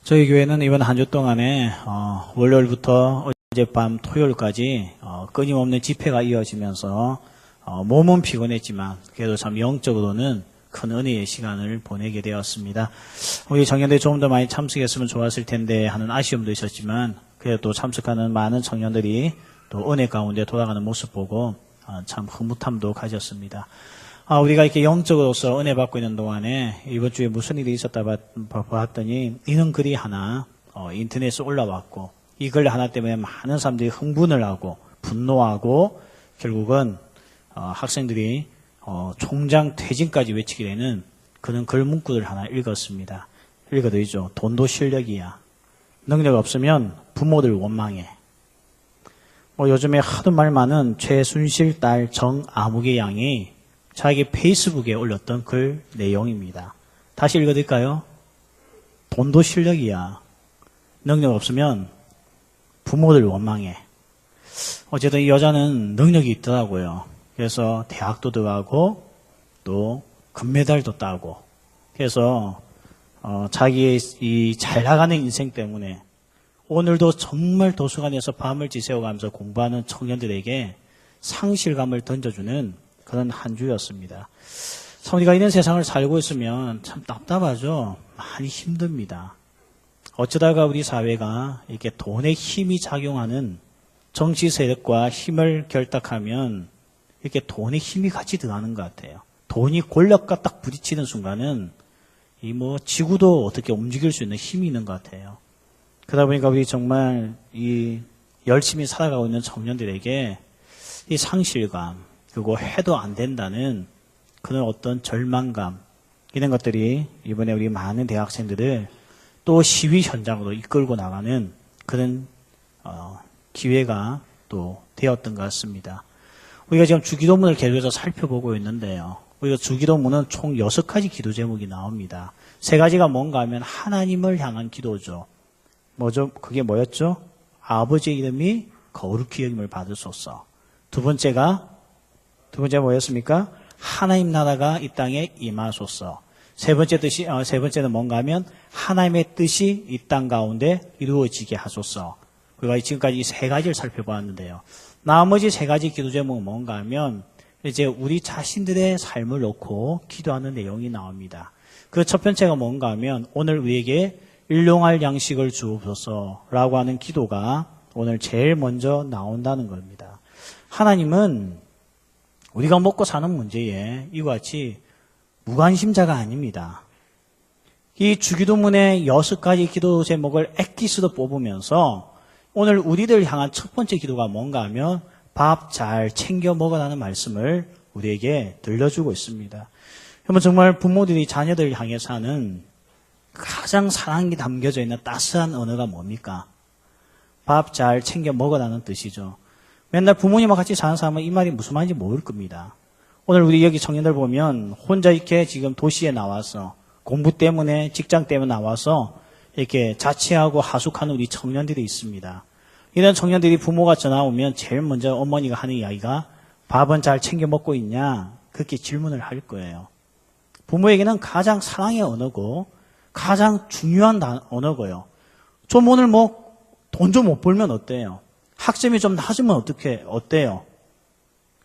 저희 교회는 이번 한 주 동안에 월요일부터 어젯밤 토요일까지 끊임없는 집회가 이어지면서 몸은 피곤했지만 그래도 참 영적으로는 큰 은혜의 시간을 보내게 되었습니다. 우리 청년들이 조금 더 많이 참석했으면 좋았을 텐데 하는 아쉬움도 있었지만 그래도 참석하는 많은 청년들이 또 은혜 가운데 돌아가는 모습 보고 참 흐뭇함도 가졌습니다. 우리가 이렇게 영적으로서 은혜 받고 있는 동안에 이번 주에 무슨 일이 있었다 봤더니 이런 글이 하나 인터넷에 올라왔고 이 글 하나 때문에 많은 사람들이 흥분을 하고 분노하고 결국은 학생들이 총장 퇴진까지 외치게 되는 그런 글 문구를 하나 읽었습니다. 읽어드리죠. 돈도 실력이야. 능력 없으면 부모들 원망해. 요즘에 하도 말 많은 최순실 딸 정아무개 양이 자기 페이스북에 올렸던 글 내용입니다. 다시 읽어드릴까요? 돈도 실력이야. 능력 없으면 부모들 원망해. 어쨌든 이 여자는 능력이 있더라고요. 그래서 대학도 들어가고 또 금메달도 따고 그래서 자기의 이 잘 나가는 인생 때문에 오늘도 정말 도서관에서 밤을 지새워가면서 공부하는 청년들에게 상실감을 던져주는 그런 한 주였습니다. 참 우리가 이런 세상을 살고 있으면 참 답답하죠. 많이 힘듭니다. 어쩌다가 우리 사회가 이렇게 돈의 힘이 작용하는 정치 세력과 힘을 결탁하면 이렇게 돈의 힘이 같이 들어가는 것 같아요. 돈이 권력과 딱 부딪히는 순간은 지구도 어떻게 움직일 수 있는 힘이 있는 것 같아요. 그러다 보니까 우리 정말 이 열심히 살아가고 있는 청년들에게 이 상실감 그리고 해도 안 된다는 그런 어떤 절망감 이런 것들이 이번에 우리 많은 대학생들을 또 시위 현장으로 이끌고 나가는 그런 기회가 또 되었던 것 같습니다. 우리가 지금 주기도문을 계속해서 살펴보고 있는데요. 우리가 주기도문은 총 6가지 기도 제목이 나옵니다. 3가지가 뭔가 하면 하나님을 향한 기도죠. 뭐죠? 그게 뭐였죠? 아버지의 이름이 거룩히 여김을 받으소서. 두 번째 뭐였습니까? 하나님 나라가 이 땅에 임하소서. 세 번째는 뭔가 하면 하나님의 뜻이 이 땅 가운데 이루어지게 하소서. 우리가 지금까지 이 3가지를 살펴보았는데요. 나머지 3가지 기도 제목은 뭔가 하면 이제 우리 자신들의 삶을 놓고 기도하는 내용이 나옵니다. 그 첫 번째가 뭔가 하면 오늘 우리에게 일용할 양식을 주옵소서라고 하는 기도가 오늘 제일 먼저 나온다는 겁니다. 하나님은 우리가 먹고 사는 문제에 이와 같이 무관심자가 아닙니다. 이 주기도문의 6가지 기도 제목을 엑기스로 뽑으면서 오늘 우리들 향한 첫 번째 기도가 뭔가 하면 밥 잘 챙겨 먹으라는 말씀을 우리에게 들려주고 있습니다. 여러분 정말 부모들이 자녀들을 향해서 하는 가장 사랑이 담겨져 있는 따스한 언어가 뭡니까? 밥 잘 챙겨 먹으라는 뜻이죠. 맨날 부모님과 같이 사는 사람은 이 말이 무슨 말인지 모를 겁니다. 오늘 우리 여기 청년들 보면 혼자 이렇게 지금 도시에 나와서 공부 때문에 직장 때문에 나와서 이렇게 자취하고 하숙하는 우리 청년들이 있습니다. 이런 청년들이 부모가 전화 오면 제일 먼저 어머니가 하는 이야기가 밥은 잘 챙겨 먹고 있냐? 그렇게 질문을 할 거예요. 부모에게는 가장 사랑의 언어고 가장 중요한 언어고요. 좀 오늘 돈 좀 못 벌면 어때요? 학점이 좀 낮으면 어때요?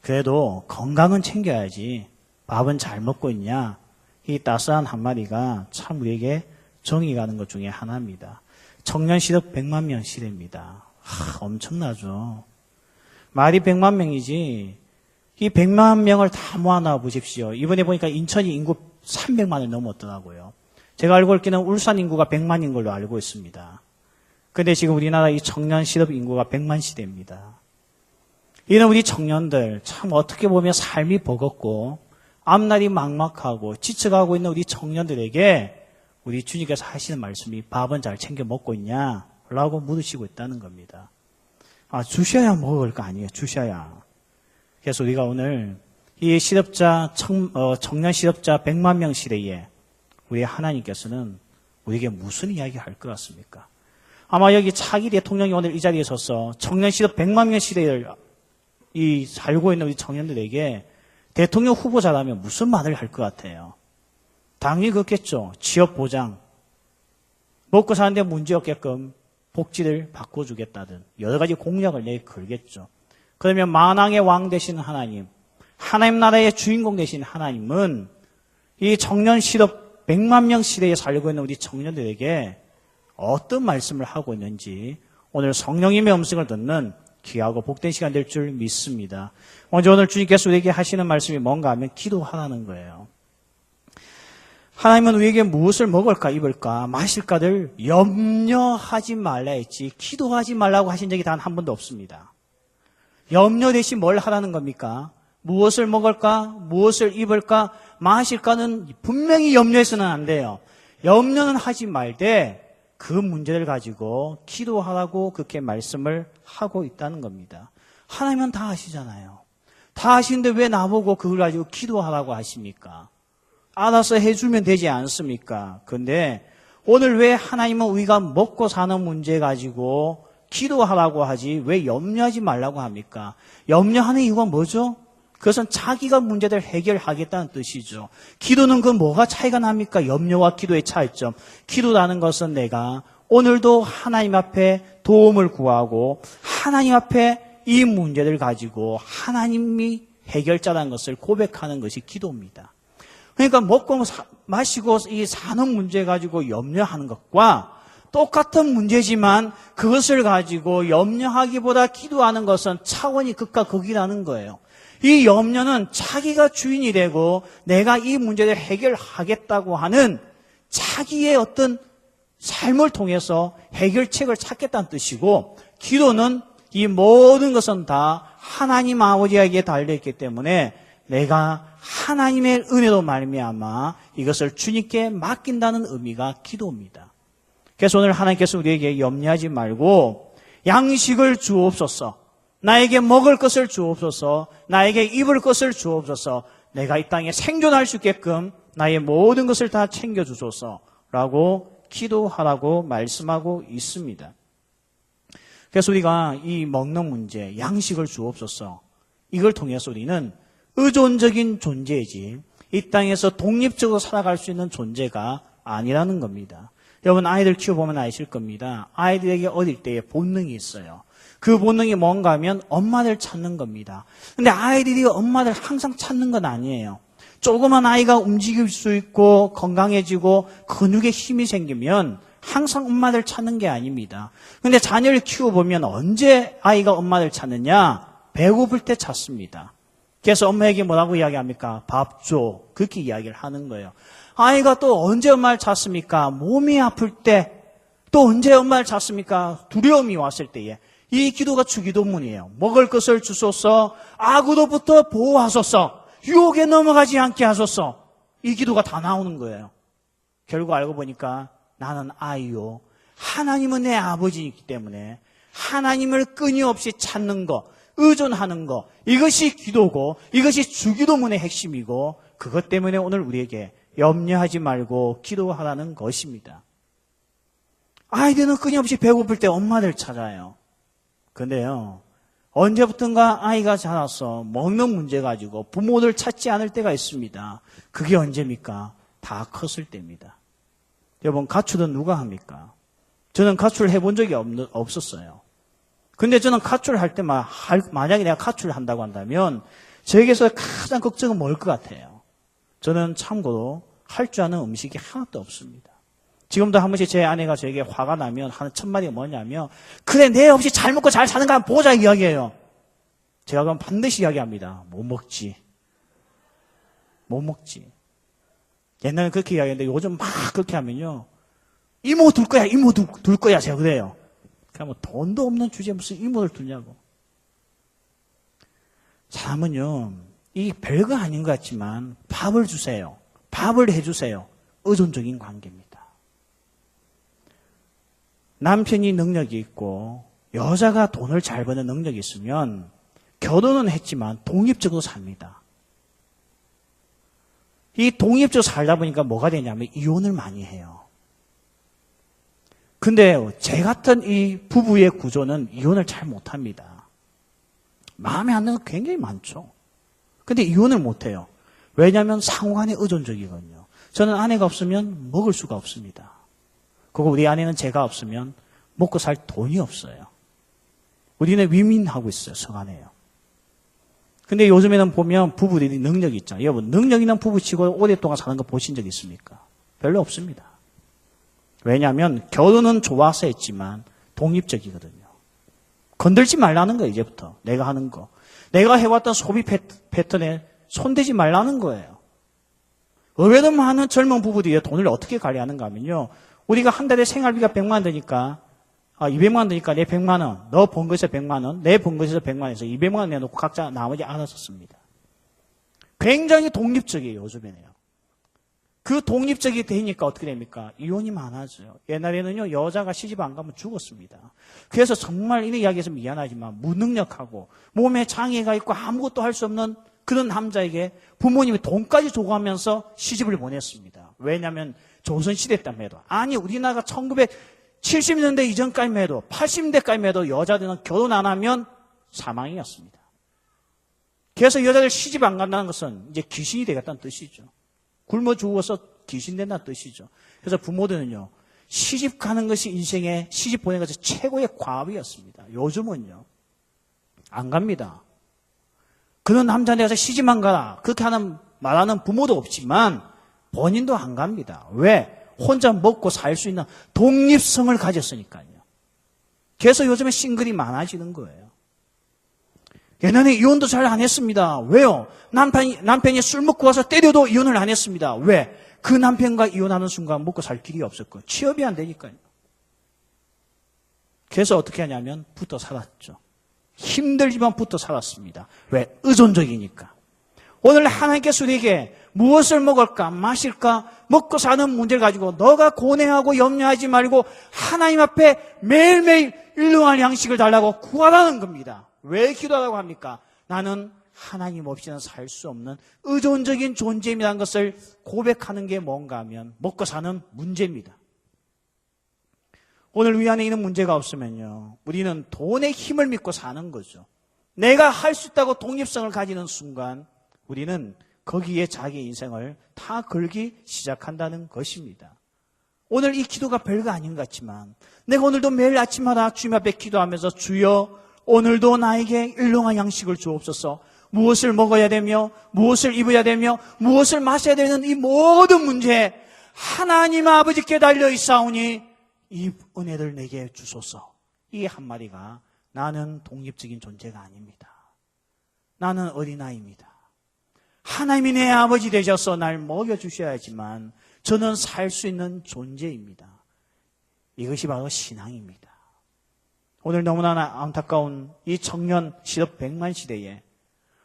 그래도 건강은 챙겨야지. 밥은 잘 먹고 있냐? 이 따스한 한마디가 참 우리에게 정이 가는 것 중에 하나입니다. 청년 실업 100만 명 시대입니다. 엄청나죠. 말이 100만 명이지 이 100만 명을 다 모아놔 보십시오. 이번에 보니까 인천이 인구 300만을 넘었더라고요. 제가 알고 있기는 울산 인구가 100만인 걸로 알고 있습니다. 근데 지금 우리나라 이 청년 실업 인구가 100만 시대입니다. 이런 우리 청년들 참 어떻게 보면 삶이 버겁고 앞날이 막막하고 지쳐가고 있는 우리 청년들에게 우리 주님께서 하시는 말씀이 밥은 잘 챙겨 먹고 있냐? 라고 물으시고 있다는 겁니다. 주셔야 먹을 거 아니에요. 주셔야. 그래서 우리가 오늘 이 청년 실업자 100만 명 시대에 우리 하나님께서는 우리에게 무슨 이야기 할 것 같습니까? 아마 여기 차기 대통령이 오늘 이 자리에 서서 청년 실업 100만 명 시대를 살고 있는 우리 청년들에게 대통령 후보자라면 무슨 말을 할 것 같아요? 당연히 그렇겠죠. 취업 보장, 먹고 사는데 문제 없게끔 복지를 바꿔주겠다든 여러 가지 공약을 내걸겠죠. 그러면 만왕의 왕 되신 하나님, 하나님 나라의 주인공 되신 하나님은 이 청년 실업 100만 명 시대에 살고 있는 우리 청년들에게 어떤 말씀을 하고 있는지 오늘 성령님의 음성을 듣는 귀하고 복된 시간 될 줄 믿습니다. 먼저 오늘 주님께서 우리에게 하시는 말씀이 뭔가 하면 기도하라는 거예요. 하나님은 우리에게 무엇을 먹을까 입을까 마실까를 염려하지 말라 했지 기도하지 말라고 하신 적이 단 한 번도 없습니다. 염려 대신 뭘 하라는 겁니까? 무엇을 먹을까 무엇을 입을까 마실까는 분명히 염려해서는 안 돼요. 염려는 하지 말되 그 문제를 가지고 기도하라고 그렇게 말씀을 하고 있다는 겁니다. 하나님은 다 아시잖아요. 다 아시는데 왜 나보고 그걸 가지고 기도하라고 하십니까? 알아서 해주면 되지 않습니까? 근데 오늘 왜 하나님은 우리가 먹고 사는 문제 가지고 기도하라고 하지 왜 염려하지 말라고 합니까? 염려하는 이유가 뭐죠? 그것은 자기가 문제를 해결하겠다는 뜻이죠. 기도는 그 뭐가 차이가 납니까? 염려와 기도의 차이점. 기도라는 것은 내가 오늘도 하나님 앞에 도움을 구하고 하나님 앞에 이 문제를 가지고 하나님이 해결자라는 것을 고백하는 것이 기도입니다. 그러니까 먹고 마시고 이 사는 문제 가지고 염려하는 것과 똑같은 문제지만 그것을 가지고 염려하기보다 기도하는 것은 차원이 극과 극이라는 거예요. 이 염려는 자기가 주인이 되고 내가 이 문제를 해결하겠다고 하는 자기의 어떤 삶을 통해서 해결책을 찾겠다는 뜻이고 기도는 이 모든 것은 다 하나님 아버지에게 달려있기 때문에 내가 하나님의 은혜로 말미암아 이것을 주님께 맡긴다는 의미가 기도입니다. 그래서 오늘 하나님께서 우리에게 염려하지 말고 양식을 주옵소서, 나에게 먹을 것을 주옵소서, 나에게 입을 것을 주옵소서, 내가 이 땅에 생존할 수 있게끔 나의 모든 것을 다 챙겨주소서라고 기도하라고 말씀하고 있습니다. 그래서 우리가 이 먹는 문제, 양식을 주옵소서, 이걸 통해서 우리는 의존적인 존재이지 이 땅에서 독립적으로 살아갈 수 있는 존재가 아니라는 겁니다. 여러분 아이들 키워보면 아실 겁니다. 아이들에게 어릴 때에 본능이 있어요. 그 본능이 뭔가 하면 엄마를 찾는 겁니다. 근데 아이들이 엄마를 항상 찾는 건 아니에요. 조그만 아이가 움직일 수 있고 건강해지고 근육에 힘이 생기면 항상 엄마를 찾는 게 아닙니다. 근데 자녀를 키워보면 언제 아이가 엄마를 찾느냐? 배고플 때 찾습니다. 그래서 엄마에게 뭐라고 이야기합니까? 밥 줘. 그렇게 이야기를 하는 거예요. 아이가 또 언제 엄마를 찾습니까? 몸이 아플 때. 또 언제 엄마를 찾습니까? 두려움이 왔을 때에. 이 기도가 주기도문이에요. 먹을 것을 주소서, 악으로부터 보호하소서, 유혹에 넘어가지 않게 하소서. 이 기도가 다 나오는 거예요. 결국 알고 보니까 나는 아이요, 하나님은 내 아버지이기 때문에 하나님을 끊임없이 찾는 것, 의존하는 것, 이것이 기도고 이것이 주기도문의 핵심이고 그것 때문에 오늘 우리에게 염려하지 말고 기도하라는 것입니다. 아이들은 끊임없이 배고플 때 엄마를 찾아요. 근데요, 언제부턴가 아이가 자라서 먹는 문제 가지고 부모를 찾지 않을 때가 있습니다. 그게 언제입니까? 다 컸을 때입니다. 여러분, 가출은 누가 합니까? 저는 가출을 해본 적이 없었어요. 근데 저는 가출할 때 만약에 내가 가출을 한다고 한다면 저에게서 가장 걱정은 뭘 것 같아요? 저는 참고로 할 줄 아는 음식이 하나도 없습니다. 지금도 한 번씩 제 아내가 저에게 화가 나면 하는 첫 마디가 뭐냐면 그래 내 없이 잘 먹고 잘 사는가 한번 보자 이야기해요. 제가 그럼 반드시 이야기합니다. 못 먹지. 못 먹지. 옛날에 그렇게 이야기했는데 요즘 막 그렇게 하면요. 이모 둘 거야 이모 둘 거야 제가 그래요. 그냥 뭐 돈도 없는 주제에 무슨 이모를 두냐고. 사람은요, 이 별거 아닌 것 같지만 밥을 주세요. 밥을 해주세요. 의존적인 관계입니다. 남편이 능력이 있고 여자가 돈을 잘 버는 능력이 있으면 결혼은 했지만 독립적으로 삽니다. 이 독립적으로 살다 보니까 뭐가 되냐면 이혼을 많이 해요. 근데 제 같은 이 부부의 구조는 이혼을 잘 못합니다. 마음에 안 드는 거 굉장히 많죠. 근데 이혼을 못해요. 왜냐하면 상호간에 의존적이거든요. 저는 아내가 없으면 먹을 수가 없습니다. 그리고 우리 안에는 죄가 없으면 먹고 살 돈이 없어요. 우리는 위민하고 있어요. 성안에요. 근데 요즘에는 보면 부부들이 능력이 있죠. 여러분, 능력 있는 부부치고 오랫동안 사는 거 보신 적 있습니까? 별로 없습니다. 왜냐하면 결혼은 좋아서 했지만 독립적이거든요. 건들지 말라는 거예요. 이제부터 내가 하는 거. 내가 해왔던 소비 패턴에 손대지 말라는 거예요. 의외로 많은 젊은 부부들이 돈을 어떻게 관리하는가 하면요. 우리가 한 달에 생활비가 100만 원 드니까 200만 원 드니까 내 100만 원, 너 번 것에서 100만 원, 내 번 것에서 100만 원에서 200만 원 내놓고 각자 나머지 알아서 씁니다. 굉장히 독립적이에요. 요즘에는요. 그 독립적이 되니까 어떻게 됩니까? 이혼이 많아져요. 옛날에는요, 여자가 시집 안 가면 죽었습니다. 그래서 정말 이 이야기해서 미안하지만 무능력하고 몸에 장애가 있고 아무것도 할 수 없는 그런 남자에게 부모님이 돈까지 주고 하면서 시집을 보냈습니다. 왜냐하면 조선시대 때만 해도, 아니 우리나라가 1970년대 이전까지만 해도 80년대까지만 해도 여자들은 결혼 안 하면 사망이었습니다. 그래서 여자들 시집 안 간다는 것은 이제 귀신이 되겠다는 뜻이죠. 굶어 죽어서 귀신 된다는 뜻이죠. 그래서 부모들은요, 시집 가는 것이 인생에, 시집 보내는 것이 최고의 과업이었습니다. 요즘은요, 안 갑니다. 그런 남자한테 가서 시집만 가라, 그렇게 말하는 부모도 없지만 본인도 안 갑니다. 왜? 혼자 먹고 살 수 있는 독립성을 가졌으니까요. 그래서 요즘에 싱글이 많아지는 거예요. 옛날에 이혼도 잘 안 했습니다. 왜요? 남편이 술 먹고 와서 때려도 이혼을 안 했습니다. 왜? 그 남편과 이혼하는 순간 먹고 살 길이 없었고 취업이 안 되니까요. 그래서 어떻게 하냐면 붙어 살았죠. 힘들지만 붙어 살았습니다. 왜? 의존적이니까. 오늘 하나님께서 우리에게 무엇을 먹을까 마실까 먹고 사는 문제를 가지고 너가 고뇌하고 염려하지 말고 하나님 앞에 매일매일 일용할 양식을 달라고 구하라는 겁니다. 왜 기도하라고 합니까? 나는 하나님 없이는 살 수 없는 의존적인 존재임이라는 것을 고백하는 게 뭔가 하면 먹고 사는 문제입니다. 오늘 위 안에 있는 문제가 없으면요, 우리는 돈의 힘을 믿고 사는 거죠. 내가 할 수 있다고 독립성을 가지는 순간 우리는 거기에 자기 인생을 다 걸기 시작한다는 것입니다. 오늘 이 기도가 별거 아닌 것 같지만 내가 오늘도 매일 아침마다 주님 앞에 기도하면서 주여 오늘도 나에게 일용할 양식을 주옵소서. 무엇을 먹어야 되며 무엇을 입어야 되며 무엇을 마셔야 되는 이 모든 문제에 하나님 아버지께 달려 있사오니 이 은혜를 내게 주소서. 이 한마디가 나는 독립적인 존재가 아닙니다. 나는 어린아이입니다. 하나님이 내 아버지 되셔서 날 먹여주셔야지만 저는 살 수 있는 존재입니다. 이것이 바로 신앙입니다. 오늘 너무나 안타까운 이 청년 실업 100만 시대에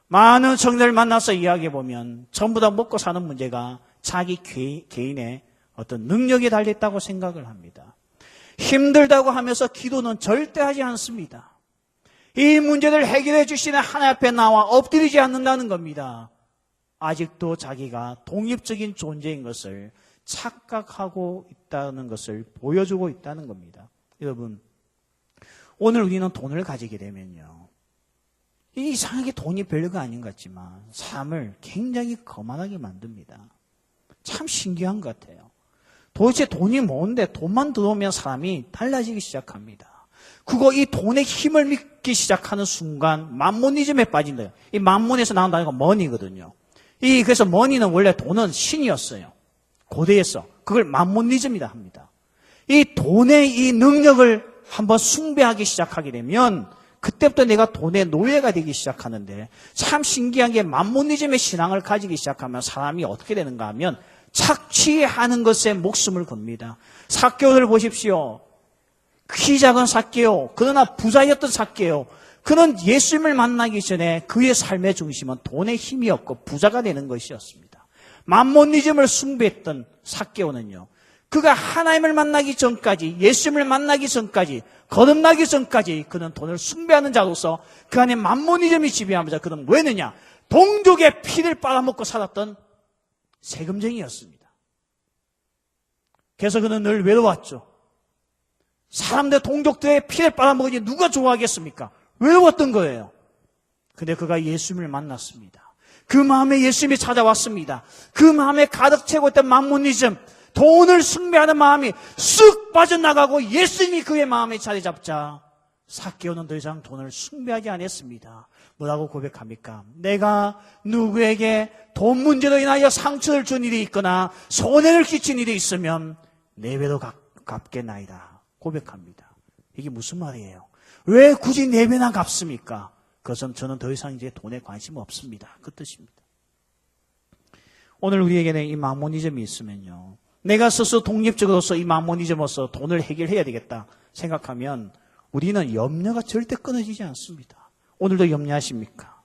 많은 청년을 만나서 이야기해보면 전부 다 먹고 사는 문제가 자기 개인의 어떤 능력에 달렸다고 생각을 합니다. 힘들다고 하면서 기도는 절대 하지 않습니다. 이 문제를 해결해 주시는 하나님 앞에 나와 엎드리지 않는다는 겁니다. 아직도 자기가 독립적인 존재인 것을 착각하고 있다는 것을 보여주고 있다는 겁니다. 여러분, 오늘 우리는 돈을 가지게 되면요, 이상하게 돈이 별거 아닌 것 같지만 삶을 굉장히 거만하게 만듭니다. 참 신기한 것 같아요. 도대체 돈이 뭔데 돈만 들어오면 사람이 달라지기 시작합니다. 그거 이 돈의 힘을 믿기 시작하는 순간 맘모니즘에 빠진대요. 이 맘몬에서 나온 단어가 머니거든요. 그래서 머니는 원래 돈은 신이었어요. 고대에서. 그걸 맘모니즘이라 합니다. 이 돈의 이 능력을 한번 숭배하기 시작하게 되면 그때부터 내가 돈의 노예가 되기 시작하는데, 참 신기한 게 맘모니즘의 신앙을 가지기 시작하면 사람이 어떻게 되는가 하면 착취하는 것에 목숨을 겁니다. 삭개오를 보십시오. 키 작은 삭개오, 그러나 부자였던 삭개오, 그는 예수님을 만나기 전에 그의 삶의 중심은 돈의 힘이 없고 부자가 되는 것이었습니다. 맘모니즘을 숭배했던 삭개오는요, 그가 하나님을 만나기 전까지, 예수님을 만나기 전까지, 거듭나기 전까지 그는 돈을 숭배하는 자로서 그 안에 맘모니즘이 지배하면서 그는 뭐였느냐? 동족의 피를 빨아먹고 살았던 세금쟁이였습니다. 그래서 그는 늘 외로웠죠. 사람들, 동족들의 피를 빨아먹으니 누가 좋아하겠습니까? 외로웠던 거예요. 근데 그가 예수님을 만났습니다. 그 마음에 예수님이 찾아왔습니다. 그 마음에 가득 채고 있던 맘모니즘, 돈을 숭배하는 마음이 쓱 빠져나가고 예수님이 그의 마음에 자리 잡자 삭개오는 더 이상 돈을 숭배하지 않았습니다. 뭐라고 고백합니까? 내가 누구에게 돈 문제로 인하여 상처를 준 일이 있거나 손해를 끼친 일이 있으면 네 배로 갚겠나이다 고백합니다. 이게 무슨 말이에요? 왜 굳이 네 배나 갚습니까? 그것은 저는 더 이상 이제 돈에 관심 없습니다. 그 뜻입니다. 오늘 우리에게는 이 마모니즘이 있으면요, 내가 스스로 독립적으로서 이 마모니즘으로서 돈을 해결해야 되겠다 생각하면 우리는 염려가 절대 끊어지지 않습니다. 오늘도 염려하십니까?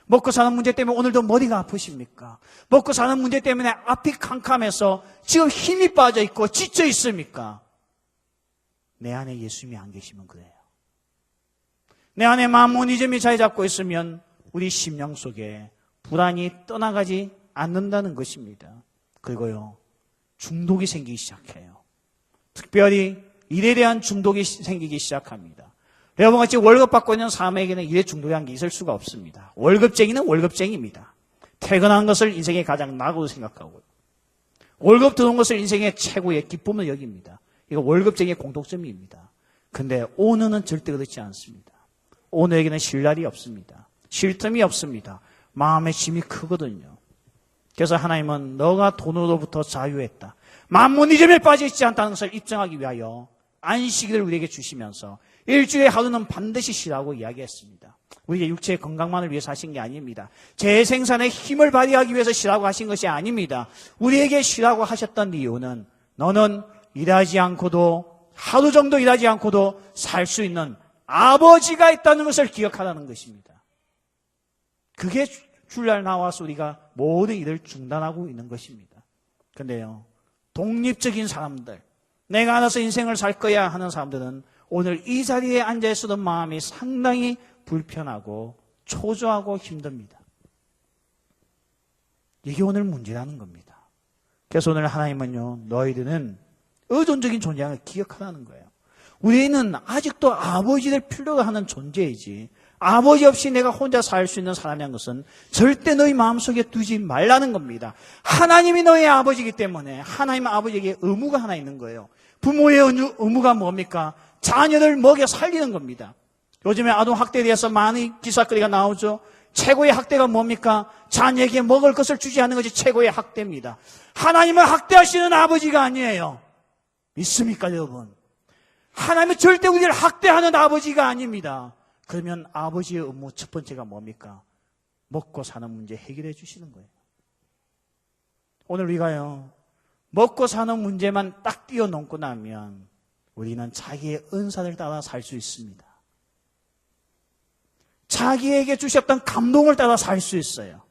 먹고 사는 문제 때문에 오늘도 머리가 아프십니까? 먹고 사는 문제 때문에 앞이 캄캄해서 지금 힘이 빠져 있고 지쳐 있습니까? 내 안에 예수님이 안 계시면 그래요. 내 안에 마모니즘이 자리 잡고 있으면 우리 심령 속에 불안이 떠나가지 않는다는 것입니다. 그리고요, 중독이 생기기 시작해요. 특별히 일에 대한 중독이 생기기 시작합니다. 여러분같이 월급 받고 있는 사람에게는 일에 중독이라는 게 있을 수가 없습니다. 월급쟁이는 월급쟁이입니다. 퇴근한 것을 인생의 가장 낙으로 생각하고요, 월급 들어온 것을 인생의 최고의 기쁨을 여깁니다. 이거 월급쟁이의 공통점입니다. 근데 오늘은 절대 그렇지 않습니다. 오늘에게는 쉴 날이 없습니다. 쉴 틈이 없습니다. 마음의 짐이 크거든요. 그래서 하나님은 너가 돈으로부터 자유했다, 마모니즘에 빠져있지 않다는 것을 입증하기 위하여 안식일을 우리에게 주시면서 일주일에 하루는 반드시 쉬라고 이야기했습니다. 우리의 육체의 건강만을 위해서 하신 게 아닙니다. 재생산의 힘을 발휘하기 위해서 쉬라고 하신 것이 아닙니다. 우리에게 쉬라고 하셨던 이유는 너는 일하지 않고도, 하루 정도 일하지 않고도 살 수 있는 아버지가 있다는 것을 기억하라는 것입니다. 그게 주일날 나와서 우리가 모든 일을 중단하고 있는 것입니다. 그런데요, 독립적인 사람들, 내가 알아서 인생을 살 거야 하는 사람들은 오늘 이 자리에 앉아있어도 마음이 상당히 불편하고 초조하고 힘듭니다. 이게 오늘 문제라는 겁니다. 그래서 오늘 하나님은요, 너희들은 의존적인 존재를 기억하라는 거예요. 우리는 아직도 아버지를 필요로 하는 존재이지, 아버지 없이 내가 혼자 살 수 있는 사람이라는 것은 절대 너희 마음속에 두지 말라는 겁니다. 하나님이 너의 아버지이기 때문에 하나님 아버지에게 의무가 하나 있는 거예요. 부모의 의무가 뭡니까? 자녀를 먹여 살리는 겁니다. 요즘에 아동학대에 대해서 많은 기사거리가 나오죠. 최고의 학대가 뭡니까? 자녀에게 먹을 것을 주지 않는 것이 최고의 학대입니다. 하나님은 학대하시는 아버지가 아니에요. 믿습니까, 여러분? 하나님은 절대 우리를 학대하는 아버지가 아닙니다. 그러면 아버지의 의무 첫 번째가 뭡니까? 먹고 사는 문제 해결해 주시는 거예요. 오늘 우리가요, 먹고 사는 문제만 딱 뛰어넘고 나면 우리는 자기의 은사를 따라 살 수 있습니다. 자기에게 주셨던 감동을 따라 살 수 있어요.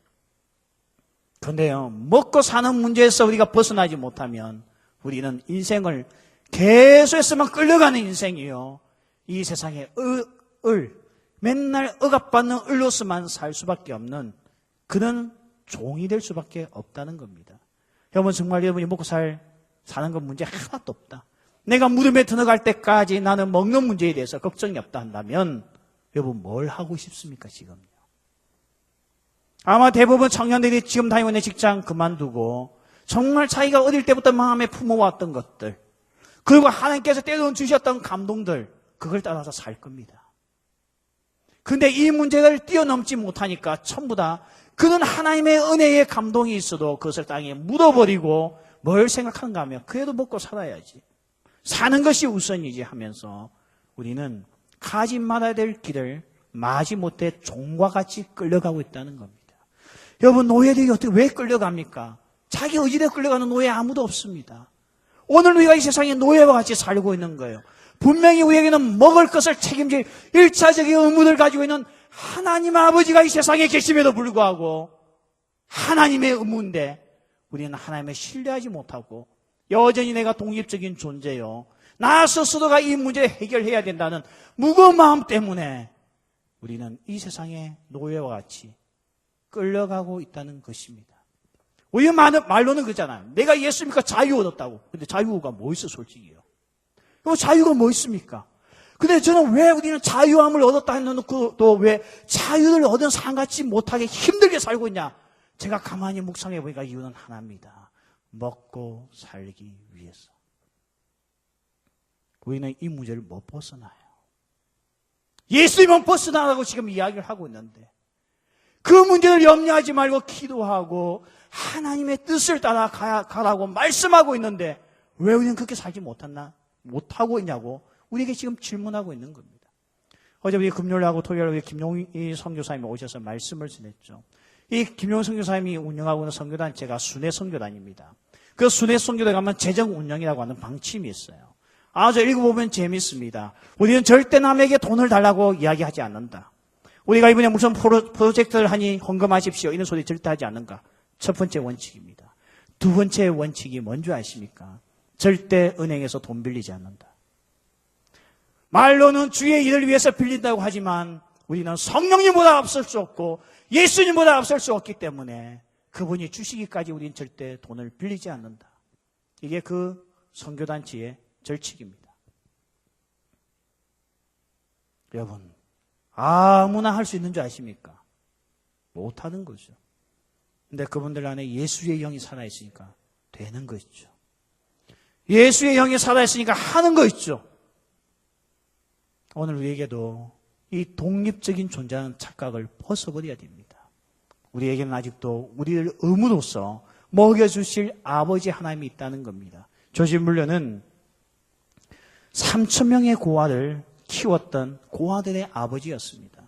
그런데요, 먹고 사는 문제에서 우리가 벗어나지 못하면 우리는 인생을 계속해서만 끌려가는 인생이요, 이 세상에 맨날 억압받는 을로서만 살 수밖에 없는 그런 종이 될 수밖에 없다는 겁니다. 여러분, 정말 여러분이 먹고 사는 건 문제 하나도 없다, 내가 무덤에 들어갈 때까지 나는 먹는 문제에 대해서 걱정이 없다 한다면 여러분 뭘 하고 싶습니까? 지금요. 아마 대부분 청년들이 지금 다니고 있는 직장 그만두고 정말 자기가 어릴 때부터 마음에 품어왔던 것들, 그리고 하나님께서 때로는 주셨던 감동들, 그걸 따라서 살 겁니다. 근데 이 문제를 뛰어넘지 못하니까 전부 다 그는 하나님의 은혜의 감동이 있어도 그것을 땅에 묻어버리고 뭘 생각하는가 하면 그래도 먹고 살아야지, 사는 것이 우선이지 하면서 우리는 가지 말아야 될 길을 마지 못해 종과 같이 끌려가고 있다는 겁니다. 여러분, 노예들이 어떻게 왜 끌려갑니까? 자기 의지대로 끌려가는 노예 아무도 없습니다. 오늘 우리가 이 세상에 노예와 같이 살고 있는 거예요. 분명히 우리에게는 먹을 것을 책임질 1차적인 의무를 가지고 있는 하나님 아버지가 이 세상에 계심에도 불구하고 하나님의 의무인데 우리는 하나님을 신뢰하지 못하고 여전히 내가 독립적인 존재요, 나 스스로가 이 문제를 해결해야 된다는 무거운 마음 때문에 우리는 이 세상의 노예와 같이 끌려가고 있다는 것입니다. 우리 말로는 그러잖아요. 내가 예수 믿고 자유 얻었다고. 근데 자유가 뭐 있어, 솔직히요. 자유가 뭐 있습니까? 근데 저는 왜 우리는 자유함을 얻었다 해놓고 또 왜 자유를 얻은 사람같이 못하게 힘들게 살고 있냐? 제가 가만히 묵상해 보니까 이유는 하나입니다. 먹고 살기 위해서. 우리는 이 문제를 못 벗어나요. 예수님은 벗어나라고 지금 이야기를 하고 있는데 그 문제를 염려하지 말고 기도하고 하나님의 뜻을 따라 가라고 말씀하고 있는데 왜 우리는 그렇게 살지 못하고 있냐고 우리에게 지금 질문하고 있는 겁니다. 어제 우리 금요일하고 토요일에 김용희 선교사님이 오셔서 말씀을 전했죠. 이 김용희 선교사님이 운영하고 있는 선교단체가 순회 선교단입니다. 그 순회 선교단에 가면 재정 운영이라고 하는 방침이 있어요. 아주 읽어보면 재미있습니다. 우리는 절대 남에게 돈을 달라고 이야기하지 않는다. 우리가 이번에 무슨 프로젝트를 하니 헌금하십시오. 이런 소리 절대 하지 않는가. 첫 번째 원칙입니다. 두 번째 원칙이 뭔지 아십니까? 절대 은행에서 돈 빌리지 않는다. 말로는 주의 일을 위해서 빌린다고 하지만 우리는 성령님보다 앞설 수 없고 예수님보다 앞설 수 없기 때문에 그분이 주시기까지 우리는 절대 돈을 빌리지 않는다. 이게 그 선교단체의 절칙입니다. 여러분, 아무나 할 수 있는 줄 아십니까? 못하는 거죠. 근데 그분들 안에 예수의 영이 살아있으니까 되는 거 있죠. 예수의 영이 살아있으니까 하는 거 있죠. 오늘 우리에게도 이 독립적인 존재하는 착각을 벗어버려야 됩니다. 우리에게는 아직도 우리를 의무로서 먹여주실 아버지 하나님이 있다는 겁니다. 조지물러는 3,000명의 고아를 키웠던 고아들의 아버지였습니다.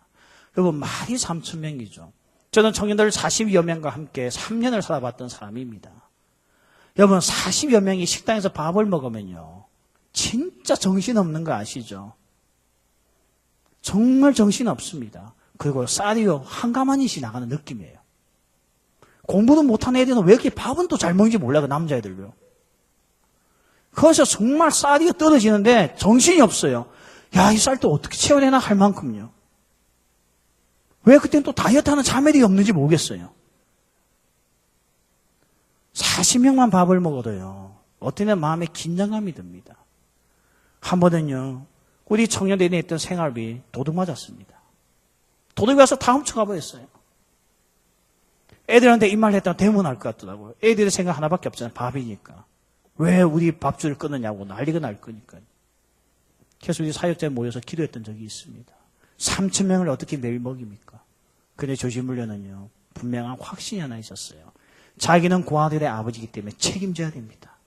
여러분, 말이 3,000명이죠. 저는 청년들 40여 명과 함께 3년을 살아봤던 사람입니다. 여러분, 40여 명이 식당에서 밥을 먹으면요, 진짜 정신없는 거 아시죠? 정말 정신없습니다. 그리고 쌀이요, 한가마니씩 나가는 느낌이에요. 공부도 못하는 애들은 왜 이렇게 밥은 또 잘 먹는지 몰라요, 그 남자애들요. 거기서 정말 쌀이 떨어지는데 정신이 없어요. 야, 이 쌀 또 어떻게 채워내나 할 만큼요. 왜 그때는 또 다이어트하는 자매들이 없는지 모르겠어요. 40명만 밥을 먹어도요, 어떤 때는 마음에 긴장감이 듭니다. 한 번은요, 우리 청년들이 했던 생활비 도둑 맞았습니다. 도둑이 와서 다 훔쳐가 버렸어요. 애들한테 이 말 했다가 대문할 것 같더라고요. 애들의 생각 하나밖에 없잖아요. 밥이니까. 왜 우리 밥줄을 끊느냐고 난리가 날 거니까요. 그래서 우리 사역자에 모여서 기도했던 적이 있습니다. 3,000명을 어떻게 매일 먹입니까? 근데 조지물러는요, 분명한 확신이 하나 있었어요. 자기는 고아들의 아버지이기 때문에 책임져야 됩니다.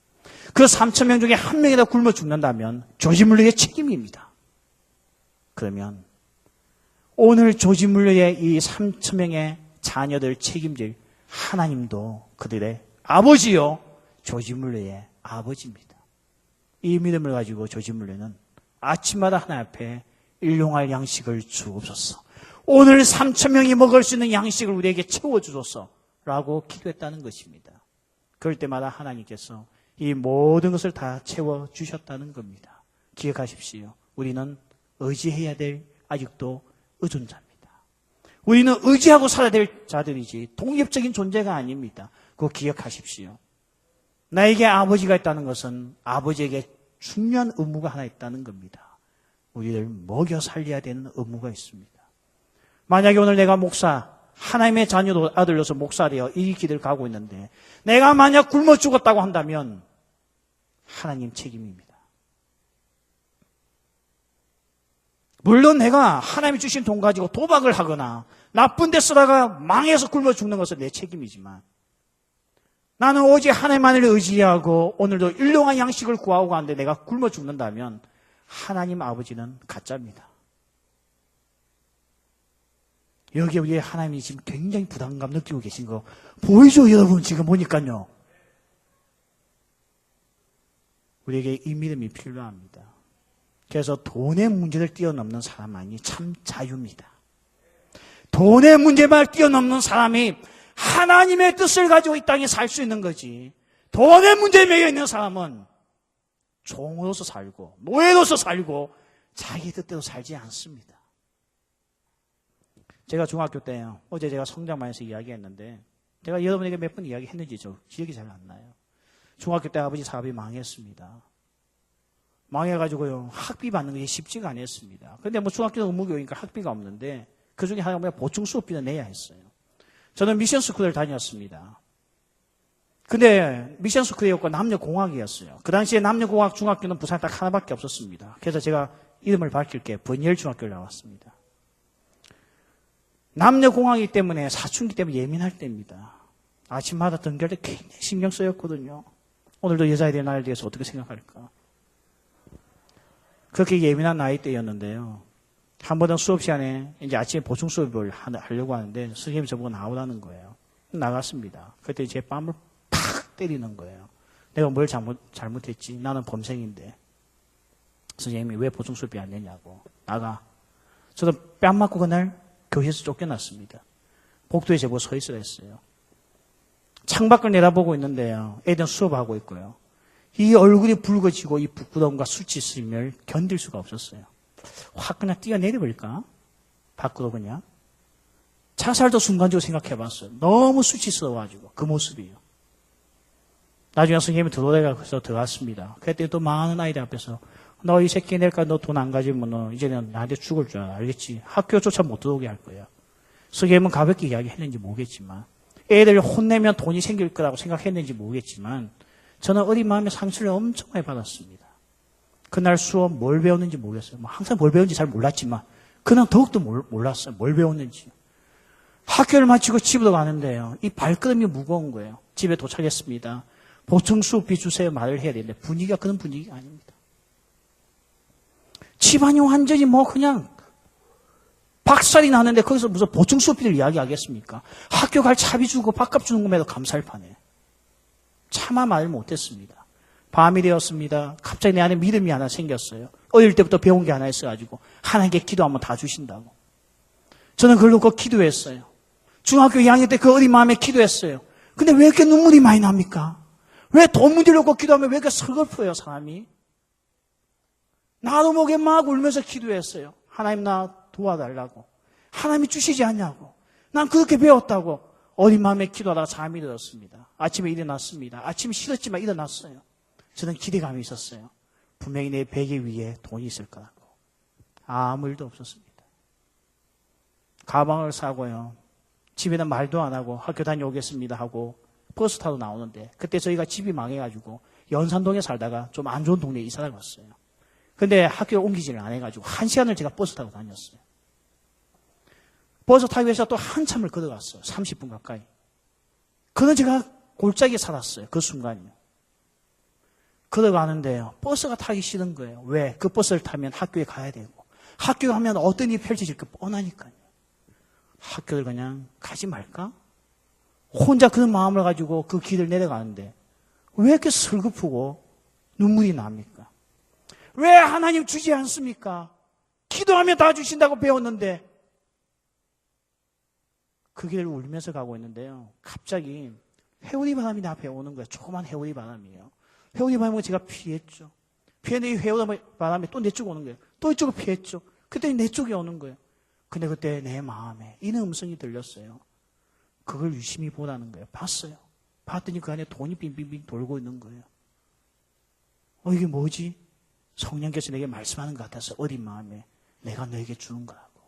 그 3,000명 중에 한 명이라도 굶어 죽는다면 조지물러의 책임입니다. 그러면 오늘 조지물러의 이 3,000명의 자녀들 책임질 하나님도 그들의 아버지요, 조지물러의 아버지입니다. 이 믿음을 가지고 조지물러는 아침마다 하나님 앞에 일용할 양식을 주옵소서. 오늘 3,000명이 먹을 수 있는 양식을 우리에게 채워주소서 라고 기도했다는 것입니다. 그럴 때마다 하나님께서 이 모든 것을 다 채워주셨다는 겁니다. 기억하십시오. 우리는 의지해야 될 아직도 의존자입니다. 우리는 의지하고 살아야 될 자들이지 독립적인 존재가 아닙니다. 그거 기억하십시오. 나에게 아버지가 있다는 것은 아버지에게 중요한 의무가 하나 있다는 겁니다. 우리를 먹여 살려야 되는 의무가 있습니다. 만약에 오늘 내가 목사, 하나님의 자녀도 아들로서 목사되어 이 길을 가고 있는데 내가 만약 굶어 죽었다고 한다면 하나님 책임입니다. 물론 내가 하나님이 주신 돈 가지고 도박을 하거나 나쁜 데 쓰다가 망해서 굶어 죽는 것은 내 책임이지만 나는 오직 하나님만을 의지하고 오늘도 일용한 양식을 구하고 가는데 내가 굶어 죽는다면 하나님 아버지는 가짜입니다. 여기 우리 하나님이 지금 굉장히 부담감 느끼고 계신 거 보이죠, 여러분? 지금 보니까요. 우리에게 이 믿음이 필요합니다. 그래서 돈의 문제를 뛰어넘는 사람만이 참 자유입니다. 돈의 문제만 뛰어넘는 사람이 하나님의 뜻을 가지고 이 땅에 살 수 있는 거지. 돈의 문제에 매여 있는 사람은 종으로서 살고 노예로서 살고 자기 뜻대로 살지 않습니다. 제가 중학교 때요, 어제 제가 성장반에서 이야기했는데 제가 여러분에게 몇 번 이야기했는지 저 기억이 잘 안 나요. 중학교 때 아버지 사업이 망했습니다. 망해가지고요, 학비 받는 것이 쉽지가 않았습니다. 근데 뭐 중학교 의무교육이니까 학비가 없는데 그 중에 하나가 보충 수업비를 내야 했어요. 저는 미션 스쿨을 다녔습니다. 근데 미션 스쿨이었고 남녀공학이었어요. 그 당시에 남녀공학 중학교는 부산에 딱 하나밖에 없었습니다. 그래서 제가 이름을 밝힐게 번열 중학교를 나왔습니다. 남녀공학이기 때문에 사춘기 때문에 예민할 때입니다. 아침마다 등교할 때 굉장히 신경 쓰였거든요. 오늘도 여자애들의 나이에 대해서 어떻게 생각할까? 그렇게 예민한 나이 때였는데요. 한 번은 수업 시간에 이제 아침에 보충 수업을 하려고 하는데 선생님이 저보고 나오라는 거예요. 나갔습니다. 그때 제 뺨을 팍 때리는 거예요. 내가 뭘 잘못했지? 나는 범생인데. 선생님이 왜 보충 수업이 안 되냐고. 나가. 저도 뺨 맞고 그날 교실에서 쫓겨났습니다. 복도에 제보고 서 있으라 했어요. 창밖을 내다보고 있는데요. 애들은 수업하고 있고요. 이 얼굴이 붉어지고 이 부끄러움과 수치심을 견딜 수가 없었어요. 확 그냥 뛰어내려버릴까? 밖으로 그냥. 자살도 순간적으로 생각해봤어요. 너무 수치스러워가지고 그 모습이요. 나중에 선생님이 들어오래서 들어갔습니다. 그때 또 많은 아이들 앞에서 너 이 새끼 내일까 너 돈 안 가지면 너 이제는 나한테 죽을 줄 알아. 알겠지? 학교조차 못 들어오게 할 거야. 선생님은 가볍게 이야기했는지 모르겠지만 애들 혼내면 돈이 생길 거라고 생각했는지 모르겠지만 저는 어린 마음에 상처를 엄청 많이 받았습니다. 그날 수업 뭘 배웠는지 모르겠어요. 뭐 항상 뭘 배웠는지 잘 몰랐지만 그날 더욱더 몰랐어요. 뭘 배웠는지. 학교를 마치고 집으로 가는데요. 이 발걸음이 무거운 거예요. 집에 도착했습니다. 보충 수업비 주세요 말을 해야 되는데 분위기가 그런 분위기가 아닙니다. 집안이 완전히 뭐 그냥 박살이 나는데 거기서 무슨 보충 수업비를 이야기하겠습니까? 학교 갈 차비 주고 밥값 주는 것에도 감사할 판에. 차마 말을 못했습니다. 밤이 되었습니다. 갑자기 내 안에 믿음이 하나 생겼어요. 어릴 때부터 배운 게 하나 있어가지고 하나님께 기도하면 다 주신다고. 저는 그걸 놓고 기도했어요. 중학교 2학년 때 그 어린 마음에 기도했어요. 근데 왜 이렇게 눈물이 많이 납니까? 왜 돈 문제 놓고 기도하면 왜 이렇게 서글퍼요 사람이? 나도 모르게 막 울면서 기도했어요. 하나님 나 도와달라고. 하나님이 주시지 않냐고. 난 그렇게 배웠다고. 어린 마음에 기도하다가 잠이 들었습니다. 아침에 일어났습니다. 아침이 싫었지만 일어났어요. 저는 기대감이 있었어요. 분명히 내 베개 위에 돈이 있을 거라고. 아무 일도 없었습니다. 가방을 사고요. 집에는 말도 안 하고 학교 다녀오겠습니다 하고 버스 타고 나오는데 그때 저희가 집이 망해가지고 연산동에 살다가 좀 안 좋은 동네에 이사를 갔어요. 근데 학교에 옮기지를 안 해가지고 1시간을 제가 버스 타고 다녔어요. 버스 타기 위해서 또 한참을 걸어갔어요. 30분 가까이. 그는 제가 골짜기에 살았어요. 그 순간이요. 걸어가는데요. 버스가 타기 싫은 거예요. 왜? 그 버스를 타면 학교에 가야 되고 학교에 가면 어떤 일이 펼쳐질까 뻔하니까요. 학교를 그냥 가지 말까? 혼자 그런 마음을 가지고 그 길을 내려가는데 왜 이렇게 슬프고 눈물이 납니까? 왜 하나님 주지 않습니까? 기도하면 다 주신다고 배웠는데 그 길을 울면서 가고 있는데요. 갑자기 회오리 바람이 내 앞에 오는 거예요. 조그만 회오리 바람이에요. 회오리 바람을 제가 피했죠. 피했는데 이 회오리 바람이 또 내 쪽에 오는 거예요. 또 이쪽을 피했죠. 그때 내 쪽에 오는 거예요. 근데 그때 내 마음에 이런 음성이 들렸어요. 그걸 유심히 보라는 거예요. 봤어요. 봤더니 그 안에 돈이 빙빙빙 돌고 있는 거예요. 이게 뭐지? 성령께서 내게 말씀하는 것 같아서 어린 마음에 내가 너에게 주는 거라고.